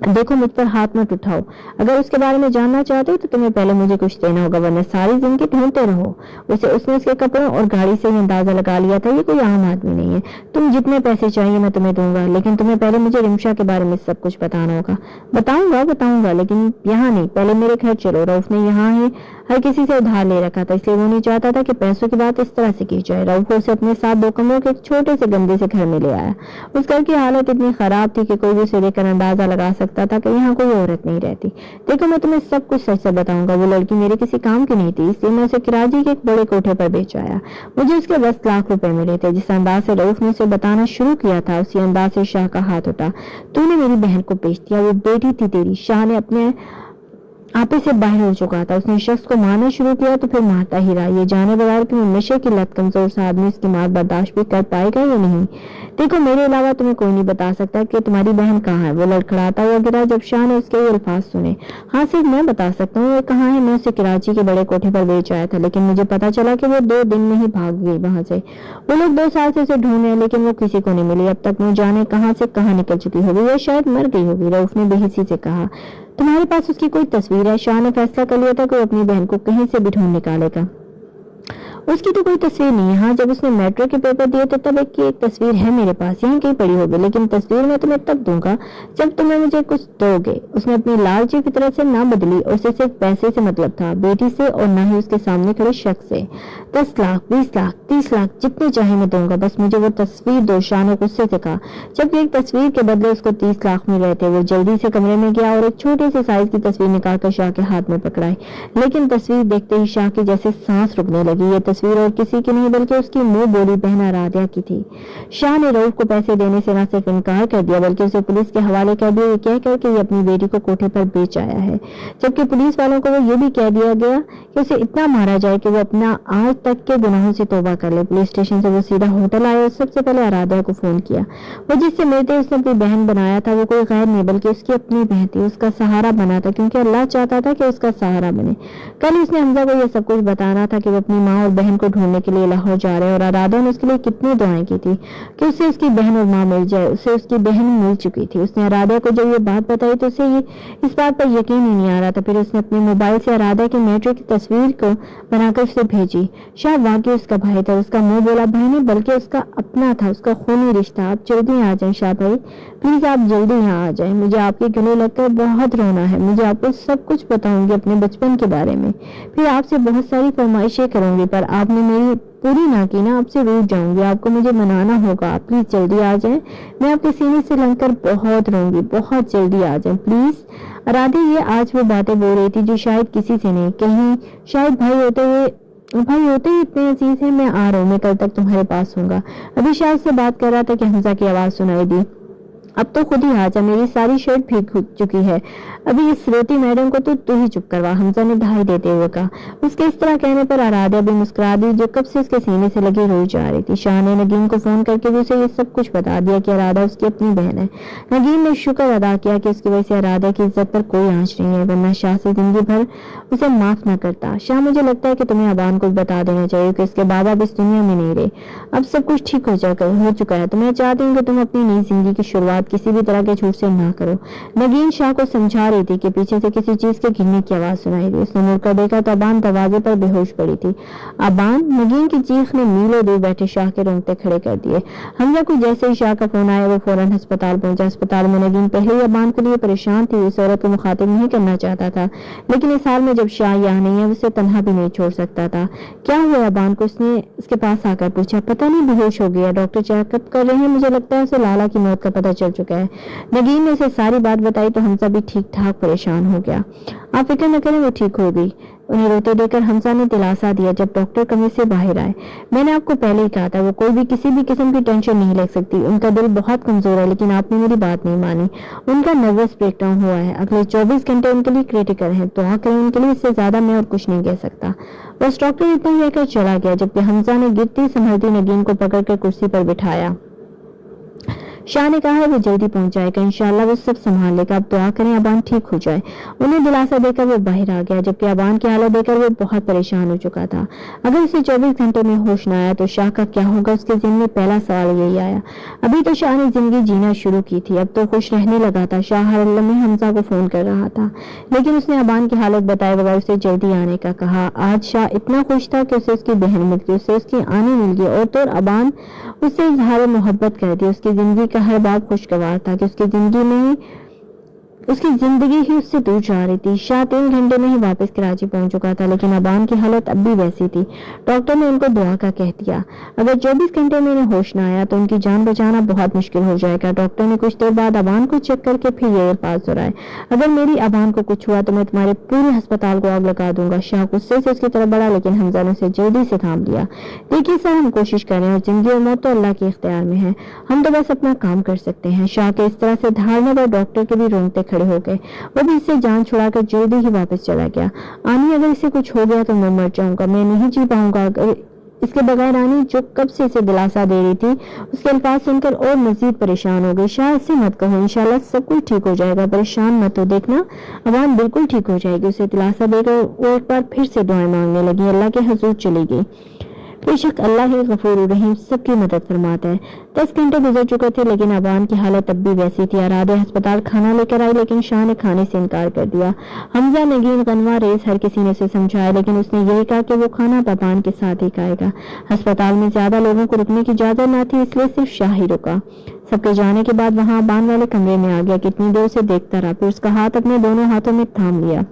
देखो, मुझ पर हाथ मत उठाओ। अगर उसके बारे में जानना चाहते हो तो तुम्हें पहले मुझे कुछ देना होगा, वरना सारी जिंदगी ढूंढते रहो। उसने उसके कपड़ों और गाड़ी से ही अंदाजा लगा लिया था ये कोई आम आदमी नहीं है। तुम जितने पैसे चाहिए मैं तुम्हें दूंगा, लेकिन तुम्हें पहले मुझे रिमशा के बारे में सब कुछ बताना होगा। बताऊंगा, लेकिन यहाँ नहीं, पहले मेरे घर चलो। रऊफ ने यहाँ है हर किसी से उधार ले रखा था, इसलिए वो नहीं चाहता था कि पैसों की बात इस तरह से की जाए। रऊफ उसे अपने साथ 2 कमरों के एक छोटे से गंदे से घर में ले आया। उस घर की हालत इतनी खराब थी कि कोई भी उसे देखकर अंदाजा लगा सकता था कि यहाँ कोई औरत नहीं रहती। देखो, मैं तुम्हें सब कुछ सच से बताऊंगा। वो लड़की मेरे किसी काम की नहीं थी, इसलिए मैं उसे कराची के एक बड़े कोठे पर बेच आया। मुझे उसके 10 लाख रुपए मिले थे। जिस अंदाज से रऊफ ने उसे बताना शुरू किया था उसी अंदाज से शाह का हाथ उठा। तूने मेरी बहन को बेच दिया, वो बेटी थी तेरी। शाह ने अपने आपे से बाहर हो चुका था। उसने शख्स को मारना शुरू किया तो फिर मारता ही रहा, ये जाने बगैर कि वो नशे की लत कमजोर सा आदमी इसकी मार बर्दाश्त भी कर पाएगा या नहीं। देखो, मेरे अलावा तुम्हें कोई नहीं बता सकता कि तुम्हारी बहन कहाँ है। वो लड़खड़ाता हुआ गिरा जब शाह ने उसके ये अल्फाज सुने। हाँ, सिर्फ मैं बता सकता हूँ वो कहाँ है। मैं उसे कराची के बड़े कोठे पर बेच आया था, लेकिन मुझे पता चला कि वो 2 दिन में ही भाग गई वहां से। वो लोग 2 साल से उसे ढूंढ रहे हैं, लेकिन वो किसी को नहीं मिली। अब तक वो जाने कहाँ से कहाँ निकल चुकी होगी, वो शायद मर गई होगी। रऊफ ने बेहिसी से कहा। तुम्हारे पास उसकी कोई तस्वीर है? शाह ने फैसला कर लिया था कि वो अपनी बहन को कहीं से भी ढूंढ निकालेगा। उसकी तो कोई तस्वीर नहीं है। हाँ, जब उसने मेट्रो के पेपर दिए थे तब एक तस्वीर है मेरे पास, यहीं कहीं पड़ी होगी, लेकिन तस्वीर मैं तुम्हें तब दूंगा जब तुम्हें मुझे कुछ दोगे। उसने अपनी लालची फितरत से ना बदली और उसे सिर्फ पैसे से मतलब था, बेटी से और ना ही उसके सामने खड़े शख्स से। 10 लाख, 20 लाख, 30 लाख, जितने चाहे मैं दूंगा, बस मुझे वो तस्वीर दो। शाह ने गुस्से से कहा। जबकि एक तस्वीर के बदले उसको 30 लाख मिल रहे थे। वो जल्दी से कमरे में गया और एक छोटे से साइज की तस्वीर निकालकर शाह के हाथ में पकड़ाई, लेकिन तस्वीर देखते ही शाह की जैसे सांस रुकने लगी। ये तस्वीर और किसी की नहीं बल्कि उसकी मुंह बोली बहन आराध्या की थी। शाह ने रऊफ को पैसे देने से न सिर्फ इनकार कर दिया बल्कि उसे पुलिस के हवाले कर दिया, ये कहकर कि ये अपनी बेटी को कोठे पर बेच आया है। जबकि पुलिस वालों को वो ये भी कह दिया गया कि उसे इतना मारा जाए कि वो अपना आज तक के गुनाहों से तौबा कर ले। पुलिस स्टेशन से वो सीधा होटल आया और सबसे पहले आराध्या को फोन किया। वो जिससे मिलते उसने अपनी बहन बनाया था, वो कोई गैर नहीं बल्कि उसकी अपनी बहन थी। उसका सहारा बना था क्योंकि अल्लाह चाहता था कि उसका सहारा बने। कल उसने हमजा को यह सब कुछ बताना था कि वो अपनी माँ और बहन बहन को ढूंढने के लिए लाहौर जा रहे हैं और आराध्या ने उसके लिए कितनी दुआएं की थी कि उससे उसकी बहन और माँ मिल जाए। उसे उसकी बहन मिल चुकी थी। उसने आराध्या को जब ये बात बताई तो उसे इस बात पर यकीन ही नहीं आ रहा था। फिर उसने अपने मोबाइल से आराध्या की मैट्रिक की तस्वीर को बनाकर उसे भेजी। शायद वाकई उसका भाई था। उसका मुंह बोला भाई नहीं बल्कि उसका अपना था, उसका खूनी रिश्ता। आप जल्दी आ जाए शाह भाई, प्लीज आप जल्दी यहाँ आ जाए। मुझे आपके गले लगकर बहुत रोना है। मुझे आपको सब कुछ बताऊंगी अपने बचपन के बारे में, फिर आपसे बहुत सारी फरमाइशें करूंगी, पर आपने मेरी पूरी ना की ना, आपसे रूठ जाऊंगी। आपको मुझे मनाना होगा। आप प्लीज जल्दी आ जाए। मैं आपके सीने से लगकर बहुत रोऊंगी। बहुत जल्दी आ जाए प्लीज। आराध्या ये आज वो बातें बोल रही थी जो शायद किसी से नहीं कहीं, शायद भाई होते ही इतने अजीज है। मैं आ रहा हूँ, मैं कल तक तुम्हारे पास हूँगा। अभी शायद से बात कर रहा था कि हमजा की आवाज सुनाई दी। अब तो खुद ही आ जा, मेरी सारी शर्ट भीग चुकी है। अभी इस रोती मैडम को तो तू ही चुप करवा, हमजा ने बधाई देते हुए कहा। उसके इस तरह कहने पर आराध्या भी मुस्कुरा दी जो कब से उसके सीने से लगी रोई जा रही थी। शाह ने नगीन को फोन करके भी उसे ये सब कुछ बता दिया कि आराध्या उसकी अपनी बहन है। नगीन ने शुक्र अदा किया कि उसकी वजह से आराध्या की इज्जत पर कोई आंच नहीं है, वरना शाह से जिंदगी भर उसे माफ न करता। शाह मुझे लगता है कि तुम्हें अबान को बता देना चाहिए कि उसके बाबा भी इस दुनिया में नहीं रहे। अब सब कुछ ठीक हो चुका है। तो मैं चाहती हूँ कि तुम अपनी नई जिंदगी की शुरुआत किसी भी तरह के झूठ से ना करो। नगीन शाह को समझा रही थी कि पीछे से किसी चीज के गिरने की आवाज सुनाई दी। उसने मुड़कर देखा तो अबान दरवाजे पर बेहोश पड़ी थी। अबान! नगीन की चीख ने मीलों दूर बैठे शाह के रोंगटे खड़े कर दिए। हमजा को जैसे ही शाह का फोन आया वो फौरन अस्पताल पहुंचा। अस्पताल में नगीन पहले ही अबान के लिए परेशान थी। इस औरत को मुखातिब नहीं करना चाहता था, लेकिन इस हाल में जब शाह यहाँ नहीं है उसे तन्हा भी नहीं छोड़ सकता था। क्या हुआ अबान को? उसने उसके पास आकर पूछा। पता नहीं, बेहोश हो गया, डॉक्टर चेकअप कर रहे हैं। मुझे लगता है उसे लाला की मौत का पता चल चुका है। नगीन ने उसे सारी बात बताई तो हमजा भी ठीक ठाक परेशान हो गया। आप फिक्र न करें, वो ठीक हो गई। उन्हें रोते देखकर हमजा ने दिलासा दिया जब डॉक्टर कमरे से बाहर आए। मैंने आपको पहले ही कहा था वो कोई भी किसी भी किस्म की टेंशन नहीं ले सकती। उनका दिल बहुत कमजोर है, लेकिन आपने मेरी बात नहीं मानी। उनका नर्वस ब्रेकडाउन हुआ है। अगले 24 घंटे उनके लिए क्रिटिकल है। दुआ करें उनके लिए, इससे ज्यादा मैं और कुछ नहीं कह सकता। बस डॉक्टर इतना ही कहकर चला गया, जबकि हमजा ने गिरती संभलती नगीन को पकड़कर कुर्सी पर बिठाया। शाह ने कहा है वो जल्दी पहुंच जाएगा, इंशाल्लाह वो सब संभाल लेगा। आप दुआ करें अबान ठीक हो जाए। उन्हें दिलासा देकर वो बाहर आ गया, जबकि अबान की हालत देखकर वो बहुत परेशान हो चुका था। अगर उसे 24 घंटे में होश न आया तो शाह का क्या होगा? उसके ज़हन में पहला सवाल यही आया। अभी तो शाह ने जिंदगी जीना शुरू की थी, अब तो खुश रहने लगा था। शाह हर लम्हे हमजा को फोन कर रहा था, लेकिन उसने अबान की हालत बताए बगैर उसे जल्दी आने का कहा। आज शाह इतना खुश था कि उसे उसकी बहन मिल गई, उसे उसकी आनी मिल गई और तो अबान उससे इजहार मोहब्बत कर दी। उसकी जिंदगी का हर बाप खुशगवार था कि उसकी जिंदगी ही उससे दूर जा रही थी। शाह 3 घंटे में ही वापस कराची पहुंच चुका था, लेकिन अबान की हालत अब भी वैसी थी। डॉक्टर ने उनको दुआ का कह दिया। अगर 24 घंटे में इन्हें होश न आया तो उनकी जान बचाना बहुत मुश्किल हो जाएगा। डॉक्टर ने कुछ देर बाद अबान को चेक करके फिर ये अल्फाज दोहराए। अगर मेरी अबान को कुछ हुआ तो मैं तुम्हारे पूरे अस्पताल को आग लगा दूंगा। शाह गुस्से से उसकी तरफ बढ़ा, लेकिन हमजा ने उसे जल्दी से थाम लिया। देखिए सर, हम कोशिश कर रहे हैं, जिंदगी और मौत तो अल्लाह के इख्तियार में है। हम तो बस अपना काम कर सकते हैं। शाह के इस तरह से धारने पर डॉक्टर के भी रोंगटे खड़े हो गए। वो भी इससे जान छुड़ाकर जल्दी ही वापस चला गया। आनी, अगर इसे कुछ हो गया तो मैं मर जाऊंगा, मैं नहीं जी पाऊंगा। अगर इसके बगैर आनी, जो कब से इसे दिलासा दे रही थी, उसके अल्फाज सुनकर और मजीद परेशान हो गई। शाह इससे मत कहो, इंशाल्लाह सब कुछ ठीक हो जाएगा, परेशान मत हो, देखना अबान बिल्कुल ठीक हो जाएगी। उसे दिलासा देकर वो एक बार फिर से दुआएं मांगने लगी। अल्लाह के हुजूर चली गई। बेशक अल्लाह ही गफूर रहीम सबकी मदद फरमाता है। 10 घंटे गुजर चुके थे, लेकिन अबान की हालत अब भी वैसी थी। आराध्या अस्पताल खाना लेकर आई, लेकिन शाह ने खाने से इनकार कर दिया। हमजा, नगीन, गनवा, रेस हर किसी ने उसे समझाया, लेकिन उसने यही कहा कि वो खाना अबान के साथ ही खाएगा। अस्पताल में ज्यादा लोगों को रुकने की इजाजत न थी, इसलिए सिर्फ शाह ही रुका। सबके जाने के बाद वहां अबान वाले कमरे में आ गया। कितनी देर से देखता रहा, फिर उसका हाथ अपने दोनों हाथों में थाम लिया।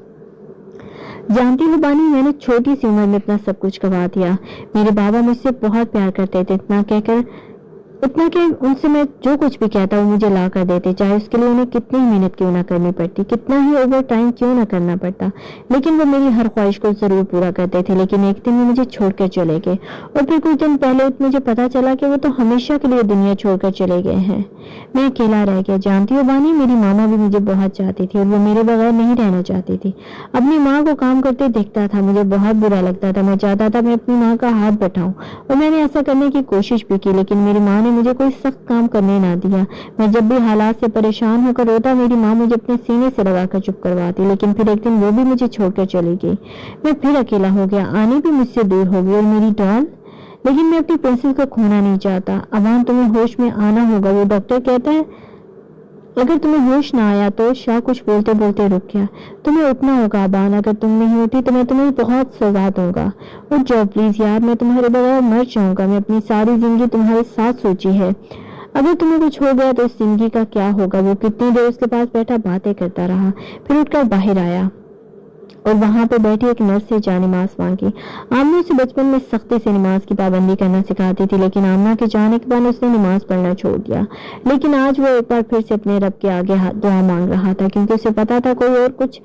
जानती हो बानी, मैंने छोटी सी उम्र में इतना सब कुछ गवा दिया। मेरे बाबा मुझसे बहुत प्यार करते थे, इतना कि उनसे मैं जो कुछ भी कहता वो मुझे ला कर देते, चाहे उसके लिए उन्हें कितनी मेहनत क्यों ना करनी पड़ती, कितना ही ओवर टाइम क्यों ना करना पड़ता, लेकिन वो मेरी हर ख्वाहिश को जरूर पूरा करते थे। लेकिन एक दिन वो मुझे छोड़कर चले गए, और फिर कुछ दिन पहले मुझे पता चला कि वो तो हमेशा के लिए दुनिया छोड़कर चले गए हैं। मैं अकेला रह गया। जानती हो बानी, मेरी मामा भी मुझे बहुत चाहती थी और वो मेरे बगैर नहीं रहना चाहती थी। अपनी माँ को काम करते देखता था, मुझे बहुत बुरा लगता था। मैं चाहता था मैं अपनी माँ का हाथ बटाऊं, और मैंने ऐसा करने की कोशिश भी की, लेकिन मेरी माँ ने मुझे कोई सख्त काम करने ना दिया। मैं जब भी हालात से परेशान होकर रोता, मेरी माँ मुझे अपने सीने से लगाकर चुप करवाती, लेकिन फिर एक दिन वो भी मुझे छोड़कर चली गई। मैं फिर अकेला हो गया, आनी भी मुझसे दूर हो गई और मेरी डॉल। लेकिन मैं अपनी पेंसिल को खोना नहीं चाहता। अबान, तुम्हें होश में आना होगा, वो डॉक्टर कहता है। अगर तुम्हें होश ना आया तो शाह कुछ बोलते बोलते रुक गया। तुम्हें उठना होगा अबान, अगर तुम नहीं उठी तो मैं तुम्हें बहुत सजा दूंगा। उठ जाओ प्लीज यार, मैं तुम्हारे बगैर मर जाऊंगा। मैं अपनी सारी जिंदगी तुम्हारे साथ सोची है। अगर तुम्हें कुछ हो गया तो इस जिंदगी का क्या होगा। वो कितनी देर उसके पास बैठा बातें करता रहा, फिर उठकर बाहर आया और वहां पे बैठी एक नर्स से जा नमाज मांगी। आमना उसे बचपन में सख्ती से नमाज की पाबंदी करना सिखाती थी, लेकिन आमना के जाने के बाद उसने नमाज पढ़ना छोड़ दिया। लेकिन आज वो एक बार फिर से अपने रब के आगे दुआ मांग रहा था, क्योंकि उसे पता था कोई और कुछ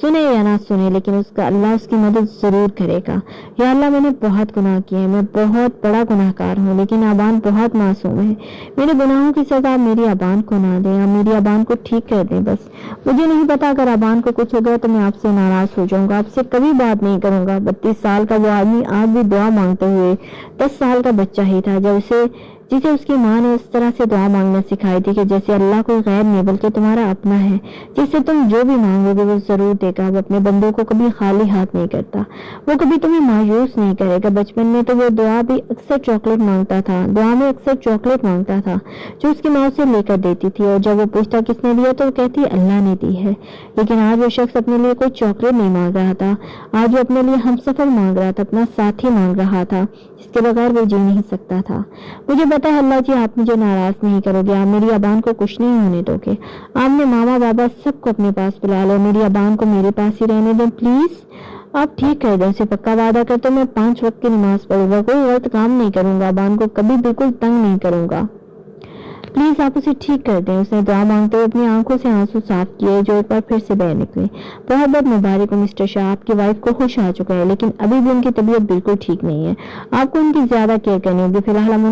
सुने या ना सुने, लेकिन उसका अल्लाह उसकी मदद जरूर करेगा। या अल्लाह, मैंने बहुत गुनाह किए हैं, मैं बहुत बड़ा गुनाहगार हूँ, लेकिन अबान बहुत मासूम है। मेरे गुनाहों की सजा मेरी अबान को ना दे, या मेरी अबान को ठीक कर दे बस। मुझे नहीं पता, अगर अबान को कुछ हो गया तो मैं आपसे नाराज हो जाऊंगा, आपसे कभी बात नहीं करूंगा। 32 साल का वो आदमी आज भी दुआ मांगते हुए 10 साल का बच्चा ही था, जब जिसे उसकी माँ ने उस तरह से दुआ मांगना सिखाई थी कि जैसे अल्लाह कोई गैर नहीं बल्कि तुम्हारा अपना है, जिससे तुम जो भी मांगोगे वो जरूर देगा। वो अपने बंदों को कभी खाली हाथ नहीं करता, वो कभी तुम्हें मायूस नहीं करेगा। बचपन में तो वो दुआ भी अक्सर चॉकलेट मांगता था, दुआ में अक्सर चॉकलेट मांगता था जो उसकी माँ उसे लेकर देती थी, और जब वो पूछता किसने दिया तो वो कहती अल्लाह ने दी है। लेकिन आज वो शख्स अपने लिए कोई चॉकलेट नहीं मांग रहा था, आज वो अपने लिए हमसफर मांग रहा था, अपना साथी मांग रहा था, जिसके बगैर वो जी नहीं सकता था। मुझे पता है अल्लाह जी, आप मुझे नाराज नहीं करोगे, आप मेरी अबान को कुछ नहीं होने दोगे। आपने मामा बाबा सबको अपने पास बुला लो, मेरी अबान को मेरे पास ही रहने दें प्लीज। आप ठीक कर दो, उसे पक्का वादा करते मैं 5 वक्त की नमाज पढ़ूंगा, कोई गलत काम नहीं करूंगा, अबान को कभी बिल्कुल तंग नहीं करूंगा, प्लीज आप उसे ठीक कर दें। उसने दुआ मांगते हुए अपनी आंखों से आंसू साफ किए जो एक बार फिर से बह निकले। बहुत बहुत मुबारक हो मिस्टर शाह, आपकी वाइफ को होश आ चुका है, लेकिन अभी भी उनकी तबीयत बिल्कुल ठीक नहीं है। आपको उनकी ज्यादा केयर करनी होगी। फिलहाल हम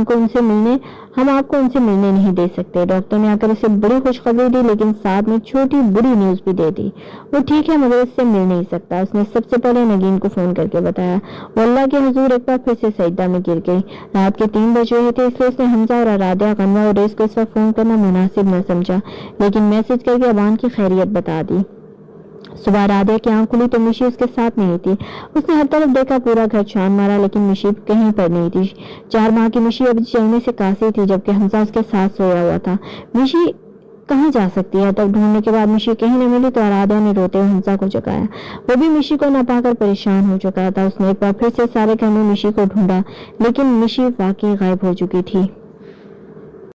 आपको उनसे मिलने नहीं दे सकते। डॉक्टर ने आकर उसे बड़ी खुशखबरी दी, लेकिन साथ में छोटी बुरी न्यूज भी दे दी। वो ठीक है मगर उससे मिल नहीं सकता। उसने सबसे पहले नगीन को फोन करके बताया। वो अल्लाह के हुजूर एक बार फिर से सजदा में गिर गई। रात के 3 बज रहे थे, इसलिए उसने हमजा और आराध्या, गन्ना और रेस को इस वक्त फोन करना मुनासिब न समझा, लेकिन मैसेज करके अबान की खैरियत बता दी। सुबह राधे की आंख खुली तो मिशी उसके साथ नहीं थी। उसने हर तरफ देखा, पूरा घर छान मारा, लेकिन मिशी कहीं पर नहीं थी। 4 माह की मिशी अब चलने से कासी थी, जबकि हमजा उसके साथ सोया हुआ था। मिशी कहाँ जा सकती है? तब ढूंढने के बाद मिशी कहीं न मिली तो आराध्या ने रोते हुए हमजा को जगाया। वो भी मिशी को न पाकर परेशान हो चुका था। उसने एक बार फिर से सारे घर में मिशी को ढूंढा, लेकिन मिशी वाकई गायब हो चुकी थी।